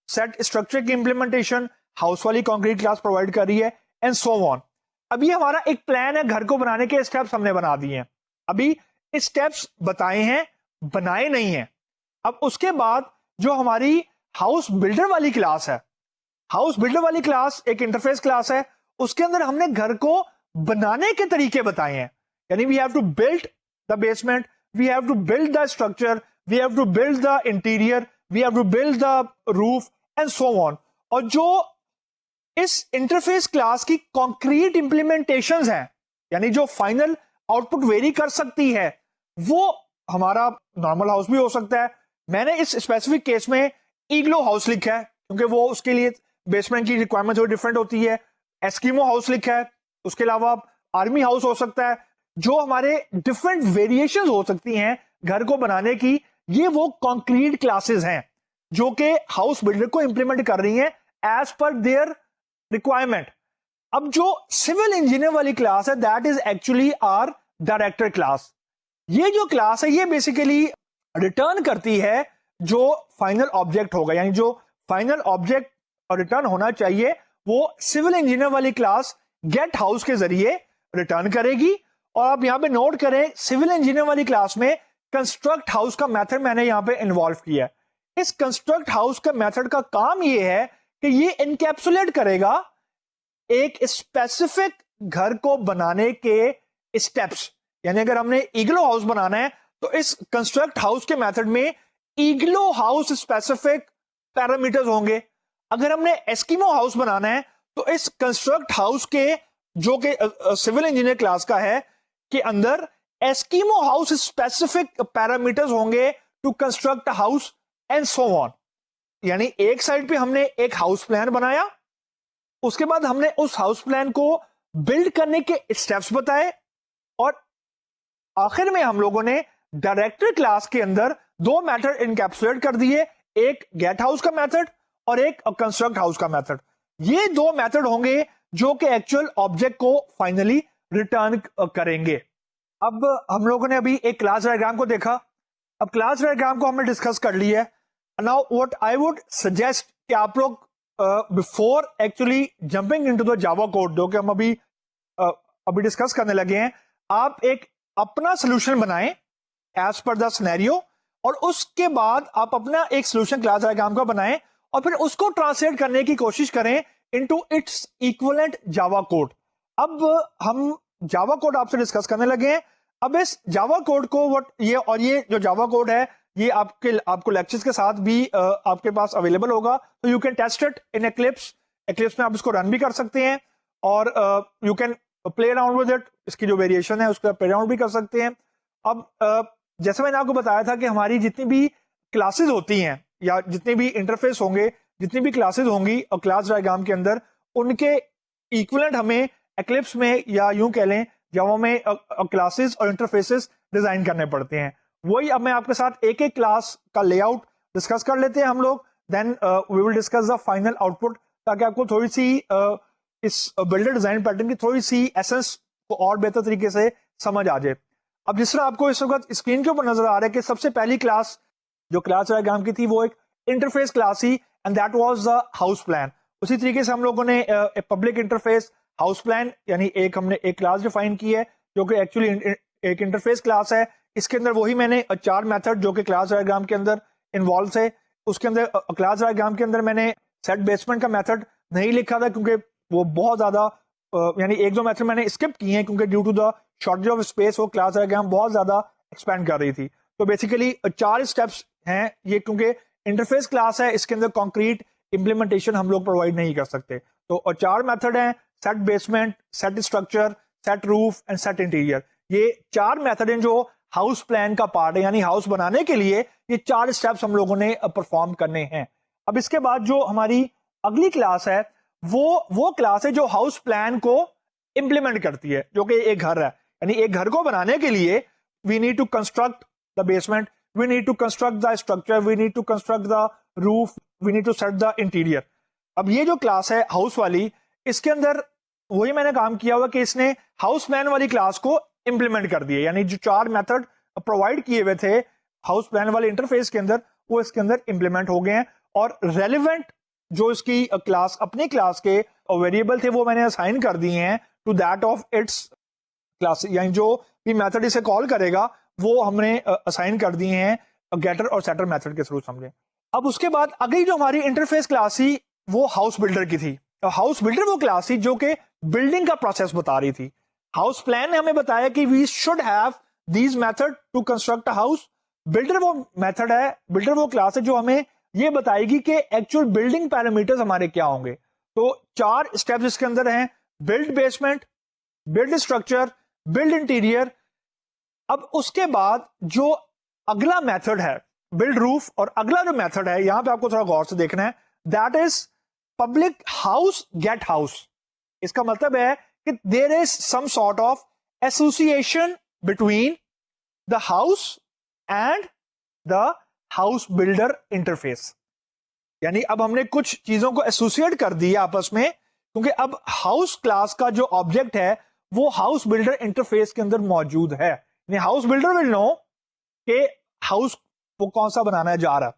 सेट स्ट्रक्चर की इंप्लीमेंटेशन हाउस वाली कंक्रीट क्लास प्रोवाइड कर रही है एंड सो ऑन। अभी हमारा एक प्लान है, घर को बनाने के स्टेप्स हमने बना दिए हैं, अभी स्टेप्स बताए हैं, बनाए नहीं है। अब उसके बाद जो हमारी हाउस बिल्डर वाली क्लास है, हाउस बिल्डर वाली क्लास एक इंटरफेस क्लास है, उसके अंदर हमने घर को बनाने के तरीके बताए हैं। यानी we have to build the basement, we have to build the structure, we have to build the interior, we have to build the roof and so on. और जो इस इंटरफेस क्लास की कॉन्क्रीट इंप्लीमेंटेशंस हैं, यानी जो फाइनल आउटपुट वेरी कर सकती है, वो हमारा नॉर्मल हाउस भी हो सकता है। मैंने इस स्पेसिफिक केस में इग्लो हाउस लिखा है क्योंकि वो उसके लिए बेसमेंट की रिक्वायरमेंट थोड़ी डिफरेंट होती है। एस्किमो हाउस लिखा है, उसके अलावा आर्मी हाउस हो सकता है। जो हमारे डिफरेंट वेरिएशन हो सकती हैं घर को बनाने की, ये वो कंक्रीट क्लासेस हैं जो कि हाउस बिल्डर को इंप्लीमेंट कर रही हैं एज पर देयर रिक्वायरमेंट। अब जो सिविल इंजीनियर वाली क्लास है that is actually our director class. ये जो क्लास है ये बेसिकली रिटर्न करती है जो फाइनल ऑब्जेक्ट होगा, यानी जो फाइनल ऑब्जेक्ट रिटर्न होना चाहिए वो सिविल इंजीनियर वाली क्लास गेट हाउस के जरिए रिटर्न करेगी। और आप यहां पे नोट करें सिविल इंजीनियर वाली क्लास में कंस्ट्रक्ट हाउस का मेथड मैंने यहां पे इन्वॉल्व किया है। इस कंस्ट्रक्ट हाउस का मेथड का काम ये है कि ये इनकैप्सुलेट करेगा एक स्पेसिफिक घर को बनाने के स्टेप्स। यानी अगर हमने इग्लो हाउस बनाना है तो इस कंस्ट्रक्ट हाउस के मेथड में इग्लो हाउस स्पेसिफिक पैरामीटर्स होंगे। अगर हमने एस्किमो हाउस बनाना है तो इस कंस्ट्रक्ट हाउस के जो कि सिविल इंजीनियर क्लास का है के अंदर एस्किमो हाउस स्पेसिफिक पैरामीटर्स होंगे to construct house and so on. यानी एक साइड पे हमने एक हाउस प्लान बनाया, उसके बाद हमने उस हाउस प्लान को बिल्ड करने के स्टेप्स बताए, और आखिर में हम लोगों ने डायरेक्टर क्लास के अंदर दो मेथड इनकैप्सुलेट कर दिए, एक गेट हाउस का मेथड और एक कंस्ट्रक्ट हाउस का मेथड। ये दो मेथड होंगे जो कि एक्चुअल ऑब्जेक्ट को फाइनली रिटर्न करेंगे। अब हम लोगों ने अभी एक क्लास डायग्राम को देखा, अब क्लास डायग्राम को हमने डिस्कस कर लिया है। Now what I would suggest कि आप लोग before actually jumping into the Java code जो कि हम अभी डिस्कस करने लगे हैं, आप एक अपना सोल्यूशन बनाएं एज पर द सिनेरियो, और उसके बाद आप अपना एक सोल्यूशन क्लास डायग्राम का बनाएं और फिर उसको ट्रांसलेट करने की कोशिश करें into its equivalent Java code. अब हम जावा कोड आपसे डिस्कस करने लगे हैं। अब इस जावा कोड को ये जो जावा कोड है ये आपको लेक्चर्स के साथ भी आपके पास अवेलेबल होगा, तो you can test it in Eclipse में आप इसको रन भी कर सकते हैं और you can play around with it, इसकी जो वेरिएशन है उसका प्ले अराउंड भी कर सकते हैं। अब जैसे मैंने आपको बताया था कि हमारी जितनी भी क्लासेस होती हैं या जितने भी इंटरफेस होंगे, जितनी भी क्लासेस होंगी और क्लास डायग्राम के अंदर, उनके इक्विवेलेंट हमें एक्लिप्स में या यूं कह लें जावा में क्लासेस और इंटरफेसेस डिजाइन करने पड़ते हैं। वही अब मैं आपके साथ एक एक क्लास का लेआउट डिस्कस कर लेते हैं हम लोग, then we will discuss the final output, ताकि आपको थोड़ी सी इस बिल्डर डिजाइन पैटर्न की थोड़ी सी एसेंस को और बेहतर तरीके से समझ आ जाए। अब जिस तरह आपको इस वक्त स्क्रीन के ऊपर नजर आ रहा है कि सबसे पहली क्लास जो क्लास डायग्राम की थी वो एक इंटरफेस क्लास थी and that was the house plan. उसी तरीके से हम लोगों ने पब्लिक इंटरफेस हाउस प्लान यानी हमने एक क्लास डिफाइन की है जो कि एक्चुअली एक इंटरफेस क्लास है। इसके अंदर वही मैंने 4 मेथड जो कि क्लास डायग्राम के अंदर इन्वॉल्व है, उसके अंदर क्लास डायग्राम के अंदर मैंने सेट बेसमेंट का मेथड नहीं लिखा था क्योंकि वो बहुत ज्यादा यानी एक दो मेथड मैंने स्किप किए हैं क्योंकि due to the shortage of space वो क्लास डायग्राम बहुत ज्यादा एक्सपेंड कर रही थी। तो बेसिकली 4 स्टेप्स हैं ये, क्योंकि इंटरफेस क्लास है इसके अंदर कॉन्क्रीट इंप्लीमेंटेशन हम लोग प्रोवाइड नहीं कर सकते। तो 4 मेथड हैं, set basement, set structure, set roof and set interior. ये 4 मेथड हैं जो हाउस प्लान का पार्ट है, यानी हाउस बनाने के लिए ये 4 स्टेप्स हम लोगों ने परफॉर्म करने हैं। अब इसके बाद जो हमारी अगली क्लास है वो क्लास है जो हाउस प्लान को इंप्लीमेंट करती है, जो कि एक घर है। यानी एक घर को बनाने के लिए we need to construct the basement, we need to construct the structure, we need to construct the roof, we need to set the interior. अब ये जो क्लास है हाउस वाली, इसके अंदर वही मैंने काम किया हुआ कि इसने हाउस प्लान वाली क्लास को इंप्लीमेंट कर दिए, यानी जो 4 मेथड प्रोवाइड किए हुए थे हाउस प्लान वाले इंटरफेस के अंदर वो इसके अंदर इंप्लीमेंट हो गए हैं। और रेलिवेंट जो इसकी क्लास अपने क्लास के वेरिएबल थे वो मैंने असाइन कर दिए हैं to that of its class, यानी जो भी मेथड इसे कॉल करेगा वो हमने असाइन कर दिए हैं गेटर और सेटर मेथड के थ्रू समझे। अब उसके बाद अगली जो हमारी इंटरफेस क्लास थी वो हाउस बिल्डर की थी। तो हाउस बिल्डर वो क्लास थी जो कि बिल्डिंग का प्रोसेस बता रही थी। हाउस प्लान ने हमें बताया कि we should have these method to construct a house. Builder वो मेथड है, बिल्डर वो क्लास है जो हमें ये बताएगी कि एक्चुअल बिल्डिंग पैरामीटर्स हमारे क्या होंगे। तो 4 स्टेप्स इसके अंदर हैं, build basement, build structure, build interior. अब उसके बाद जो अगला मेथड है बिल्ड रूफ, और अगला जो मेथड है यहां पे आपको थोड़ा गौर से देखना है, that is public house get house. इसका मतलब है कि there is some sort of association between the house and the house builder interface. यानी अब हमने कुछ चीजों को एसोसिएट कर दिया आपस में, क्योंकि अब हाउस क्लास का जो ऑब्जेक्ट है वो हाउस बिल्डर इंटरफेस के अंदर मौजूद है। यानी हाउस बिल्डर विल नो कि हाउस वो कौन सा बनाना जा रहा है।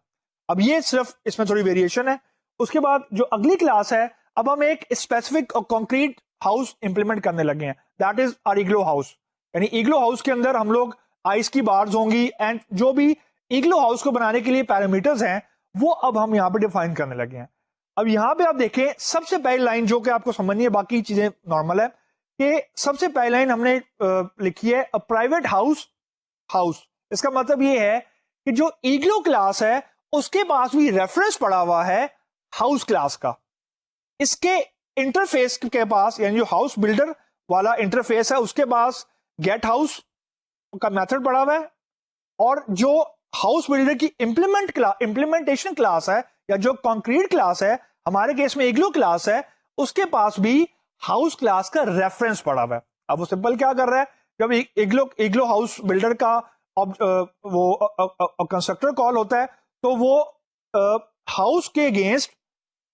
अब ये सिर्फ इसमें थोड़ी वेरिएशन है। उसके बाद जो अगली क्लास है, अब हम एक स्पेसिफिक और कॉन्क्रीट हाउस इंप्लीमेंट करने लगे हैं, that is our igloo house. यानी इग्लो हाउस के अंदर हम लोग आइस की बार्स होंगी एंड जो भी इग्लो हाउस को बनाने के लिए पैरामीटर्स हैं वो अब हम यहां पे डिफाइन करने लगे हैं। अब यहां पे आप देखें सबसे पहली लाइन जो कि आपको समझनी है, बाकी चीजें नॉर्मल है, कि सबसे पहली लाइन हमने लिखी है अ प्राइवेट हाउस हाउस। इसका मतलब ये है कि जो इग्लो क्लास है उसके पास भी रेफरेंस पड़ा हुआ है हाउस क्लास का। इसके इंटरफेस के पास, यानी जो हाउस बिल्डर वाला इंटरफेस है उसके पास गेट हाउस का मेथड पड़ा हुआ है, और जो हाउस बिल्डर की इंप्लीमेंटेशन क्लास है या जो कंक्रीट क्लास है, हमारे केस में इग्लो क्लास है, उसके पास भी हाउस क्लास का रेफरेंस पड़ा हुआ है। अब वो सिंपल क्या कर रहा है, जब इग्लो हाउस बिल्डर का वो कंस्ट्रक्टर कॉल होता है तो वो हाउस के अगेंस्ट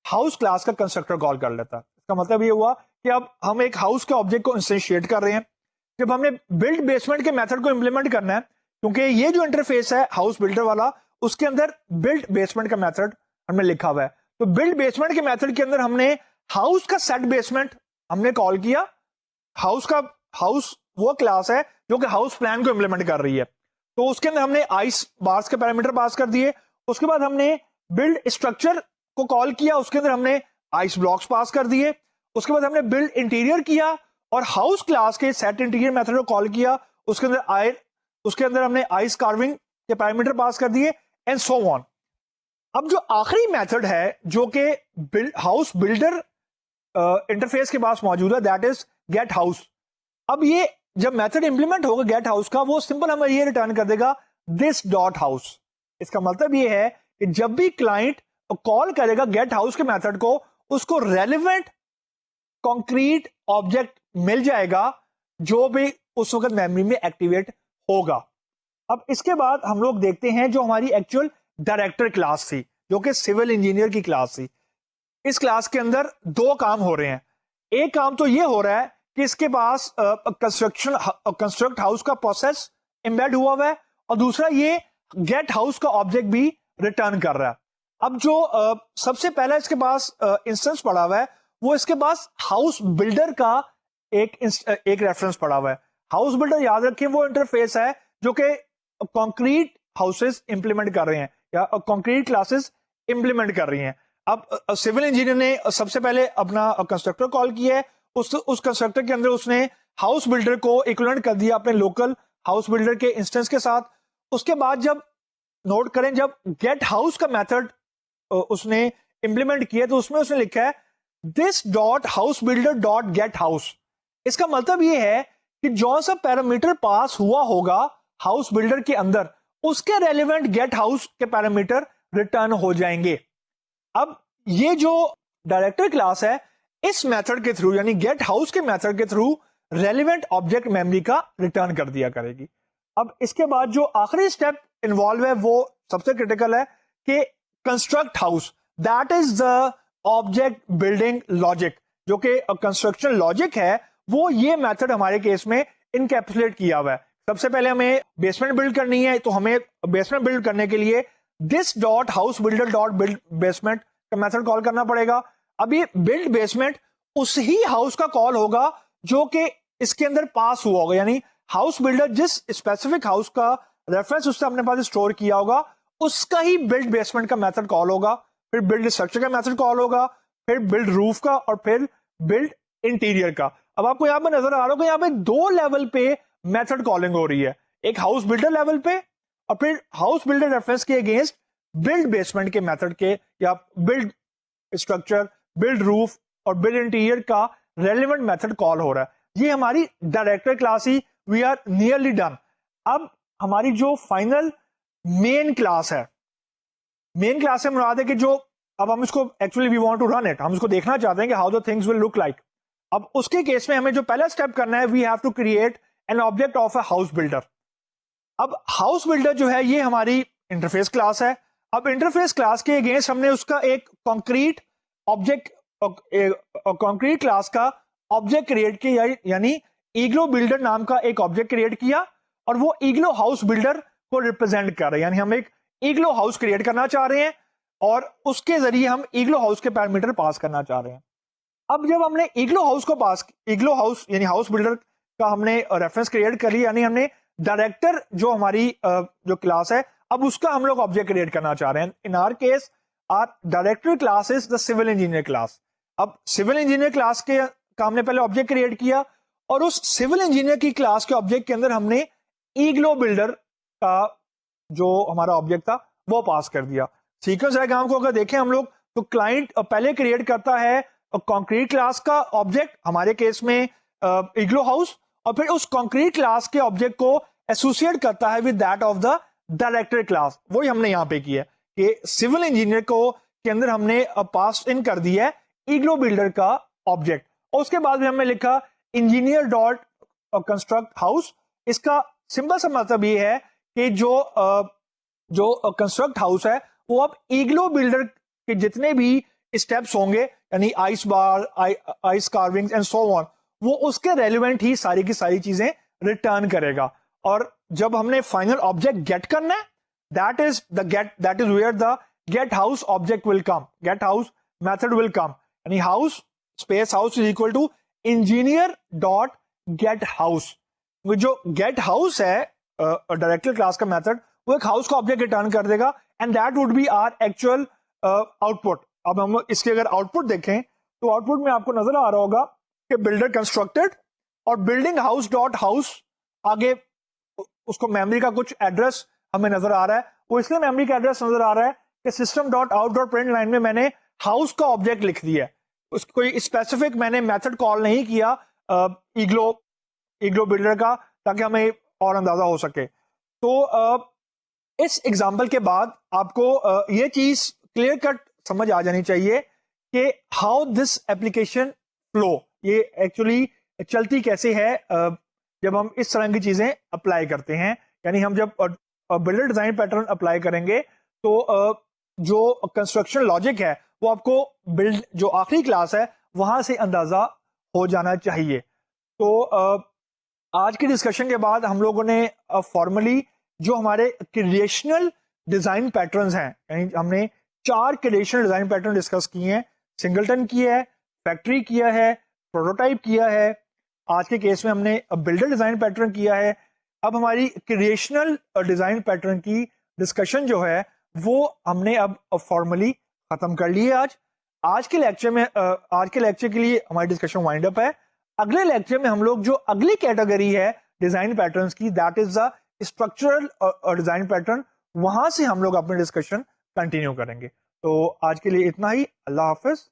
हाउस क्लास का कंस्ट्रक्टर कॉल कर लेता है। इसका मतलब ये हुआ कि अब हम एक हाउस के ऑब्जेक्ट को इंस्टेंशिएट कर रहे हैं। जब हमने बिल्ड बेसमेंट के मेथड को इंप्लीमेंट करना है, क्योंकि ये जो इंटरफेस है हाउस बिल्डर वाला उसके अंदर बिल्ड बेसमेंट का मेथड हमने लिखा हुआ है, तो बिल्ड बेसमेंट के मेथड के अंदर हमने हाउस का सेट बेसमेंट हमने कॉल किया। हाउस वो क्लास है जो कि हाउस प्लान को इंप्लीमेंट कर रही है। तो उसके अंदर हमने आइस बार्स के पैरामीटर पास कर दिए। उसके बाद हमने बिल्ड स्ट्रक्चर को कॉल किया, उसके अंदर हमने आइस ब्लॉक्स पास कर दिए। उसके बाद हमने बिल्ड इंटीरियर किया और हाउस क्लास के सेट इंटीरियर मेथड को कॉल किया, उसके अंदर हमने आइस कार्विंग के पैरामीटर पास कर दिए एंड सो ऑन। अब जो आखिरी मेथड है जो कि हाउस बिल्डर इंटरफेस के पास मौजूद है, दैट इज गेट हाउस। अब ये जब मेथड इंप्लीमेंट होगा गेट हाउस का, वो सिंपल हमें ये रिटर्न कर देगा दिस डॉट हाउस। इसका मतलब ये है कि जब भी क्लाइंट कॉल करेगा गेट हाउस के मेथड को, उसको रेलिवेंट कॉन्क्रीट ऑब्जेक्ट मिल जाएगा जो भी उस वक्त मेमोरी में एक्टिवेट होगा। अब इसके बाद हम लोग देखते हैं जो हमारी एक्चुअल डायरेक्टर क्लास थी, जो कि सिविल इंजीनियर की क्लास थी। इस क्लास के अंदर दो काम हो रहे हैं। एक काम तो ये हो रहा है कि इसके पास कंस्ट्रक्ट हाउस का प्रोसेस एम्बेड हुआ हुआ है, और दूसरा ये गेट हाउस का ऑब्जेक्ट भी रिटर्न कर रहा है। अब जो सबसे पहला इसके पास इंस्टेंस पड़ा हुआ है, वो इसके पास हाउस बिल्डर का एक रेफरेंस पड़ा हुआ है। हाउस बिल्डर याद रखें वो इंटरफेस है जो कि कंक्रीट हाउसेस इंप्लीमेंट कर रहे हैं या कंक्रीट क्लासेस इंप्लीमेंट कर रही हैं। अब सिविल इंजीनियर ने सबसे पहले अपना कंस्ट्रक्टर कॉल किया है, उस कंस्ट्रक्टर के अंदर उसने हाउस बिल्डर को इक्विवेलेंट कर दिया अपने लोकल हाउस बिल्डर के इंस्टेंस के साथ। उसके बाद जब नोट करें, जब गेट हाउस का मेथड उसने इंप्लीमेंट किया तो उसमें उसने लिखा है this dot house builder dot get house. इसका मतलब ये है कि जो सा पैरामीटर पास हुआ होगा हाउस बिल्डर के अंदर, उसके रेलिवेंट गेट हाउस के पैरामीटर रिटर्न हो जाएंगे। अब ये जो डायरेक्टर क्लास है, इस मेथड के थ्रू यानी गेट हाउस के मेथड के थ्रू रेलिवेंट ऑब्जेक्ट मेमोरी का रिटर्न कर दिया करेगी। अब इसके बाद जो आखिरी स्टेप इन्वॉल्व है वो सबसे क्रिटिकल है कि construct house, that is the object building logic. जो कि कंस्ट्रक्शन लॉजिक है, वो ये मेथड हमारे केस में इनकैप्सुलेट किया हुआ है। सबसे पहले हमें बेसमेंट बिल्ड करनी है, तो हमें बेसमेंट बिल्ड करने के लिए this dot house builder dot build basement का मेथड कॉल करना पड़ेगा। अब ये बिल्ड बेसमेंट उस ही हाउस का कॉल होगा जो कि इसके अंदर पास हुआ होगा, यानी हाउस बिल्डर जिस स्पेसिफिक हाउस का रेफरेंस उससे अपने पास स्टोर किया होगा, उसका ही बिल्ड बेसमेंट का मेथड कॉल होगा। फिर बिल्ड स्ट्रक्चर का मेथड कॉल होगा, फिर बिल्ड रूफ का, और फिर बिल्ड इंटीरियर का। अब आपको यहां पर नजर आ रहा होगा, यहाँ पे दो लेवल पे मेथड कॉलिंग हो रही है, एक हाउस बिल्डर लेवल पे और फिर हाउस बिल्डर रेफरेंस के अगेंस्ट बिल्ड बेसमेंट के मेथड के, या बिल्ड स्ट्रक्चर, बिल्ड रूफ और बिल्ड इंटीरियर का रेलेवेंट मेथड कॉल हो रहा है। ये हमारी डायरेक्टर क्लास ही, वी आर नियरली डन। अब हमारी जो फाइनल मेन क्लास है, मेन क्लास से मुराद है कि जो अब हम इसको actually we want to run it, हम इसको देखना चाहते हैं कि how the things will look like. अब उसके केस में हमें जो पहला स्टेप करना है, we have to create an object of a house builder. अब हाउस बिल्डर जो है ये हमारी इंटरफेस क्लास है। अब इंटरफेस क्लास के अगेंस्ट हमने उसका एक कॉन्क्रीट ऑब्जेक्ट, कॉन्क्रीट क्लास का ऑब्जेक्ट क्रिएट किया, यानी ईग्लो बिल्डर नाम का एक ऑब्जेक्ट क्रिएट किया, और वो ईग्लो हाउस बिल्डर को रिप्रेजेंट कर रहे हैं, यानी हम एक ईग्लो हाउस क्रिएट करना चाह रहे हैं और उसके जरिए हम ईग्लो हाउस के पैरामीटर पास करना चाह रहे हैं। अब जब हमने ईग्लो हाउस को पास, ईग्लो हाउस यानी हाउस बिल्डर का हमने रेफरेंस क्रिएट कर लिया, यानी हमने डायरेक्टर जो हमारी जो क्लास है, अब उसका हम लोग ऑब्जेक्ट क्रिएट करना चाह रहे हैं। In our case our director class is the civil engineer class. अब सिविल इंजीनियर क्लास के का हमने पहले ऑब्जेक्ट क्रिएट किया, और उस सिविल इंजीनियर की क्लास के ऑब्जेक्ट के अंदर हमने ईग्लो बिल्डर का जो हमारा ऑब्जेक्ट था वो पास कर दिया। सीक्वेंस डायग्राम को अगर देखें हम लोग, तो क्लाइंट पहले क्रिएट करता है कॉन्क्रीट क्लास का ऑब्जेक्ट, हमारे केस में ईग्लो हाउस, और फिर उस कॉन्क्रीट क्लास के ऑब्जेक्ट को एसोसिएट करता है with that of the director class. वही हमने यहां पे किया कि सिविल इंजीनियर को के अंदर हमने पास इन कर दिया है ईग्लो बिल्डर का ऑब्जेक्ट, और उसके बाद में हमने लिखा इंजीनियर डॉट कंस्ट्रक्ट हाउस। इसका सिंपल सा मतलब ये है कि जो कंस्ट्रक्ट हाउस है वो अब ईग्लो बिल्डर के जितने भी स्टेप्स होंगे, यानी ice bar, ice carvings and so on, वो उसके रेलिवेंट ही सारी की सारी चीजें रिटर्न करेगा। और जब हमने फाइनल ऑब्जेक्ट गेट करना है, that is where the get house object will come, get house method will come, यानी house space house is equal to engineer dot get house. जो गेट हाउस है डायरेक्टरी क्लास का मेथड, वो एक हाउस का ऑब्जेक्ट रिटर्न कर देगा and that would be our actual output. अब हम इसके अगर आउटपुट देखें तो आउटपुट में आपको नजर आ रहा होगा कि बिल्डर कंस्ट्रक्टेड और बिल्डिंग हाउस डॉट हाउस, आगे उसको मेमोरी का कुछ एड्रेस हमें नजर आ रहा है। वो इसलिए मेमोरी का एड्रेस नजर आ रहा है कि system dot out dot print line में मैंने हाउस का ऑब्जेक्ट लिख दिया है, उसको कोई स्पेसिफिक मैंने मेथड कॉल नहीं किया इग्लो बिल्डर का, ताकि हमें और अंदाजा हो सके। तो इस एग्जाम्पल के बाद आपको ये चीज क्लियर कट समझ आ जानी चाहिए कि हाउ दिस एप्लीकेशन फ्लो, ये एक्चुअली चलती कैसे है जब हम इस तरह की चीजें अप्लाई करते हैं। यानी हम जब बिल्डर डिजाइन पैटर्न अप्लाई करेंगे तो जो कंस्ट्रक्शन लॉजिक है वो आपको बिल्ड जो आखिरी क्लास है वहां से अंदाजा हो जाना चाहिए। तो आज की डिस्कशन के बाद हम लोगों ने फॉर्मली जो हमारे क्रिएशनल डिजाइन पैटर्न्स हैं, यानी हमने 4 क्रिएशनल डिजाइन पैटर्न डिस्कस किए हैं। सिंगलटन किया है, फैक्ट्री किया है, प्रोटोटाइप किया है, आज के केस में हमने बिल्डर डिजाइन पैटर्न किया है। अब हमारी क्रिएशनल डिजाइन पैटर्न की डिस्कशन जो है वो हमने अब फॉर्मली खत्म कर ली है। आज के लेक्चर में आज के लेक्चर के लिए हमारी डिस्कशन वाइंड अप है। अगले लेक्चर में हम लोग जो अगली कैटेगरी है डिजाइन पैटर्न्स की, that is the structural design pattern, वहां से हम लोग अपनी डिस्कशन कंटिन्यू करेंगे। तो आज के लिए इतना ही। अल्लाह हाफिज।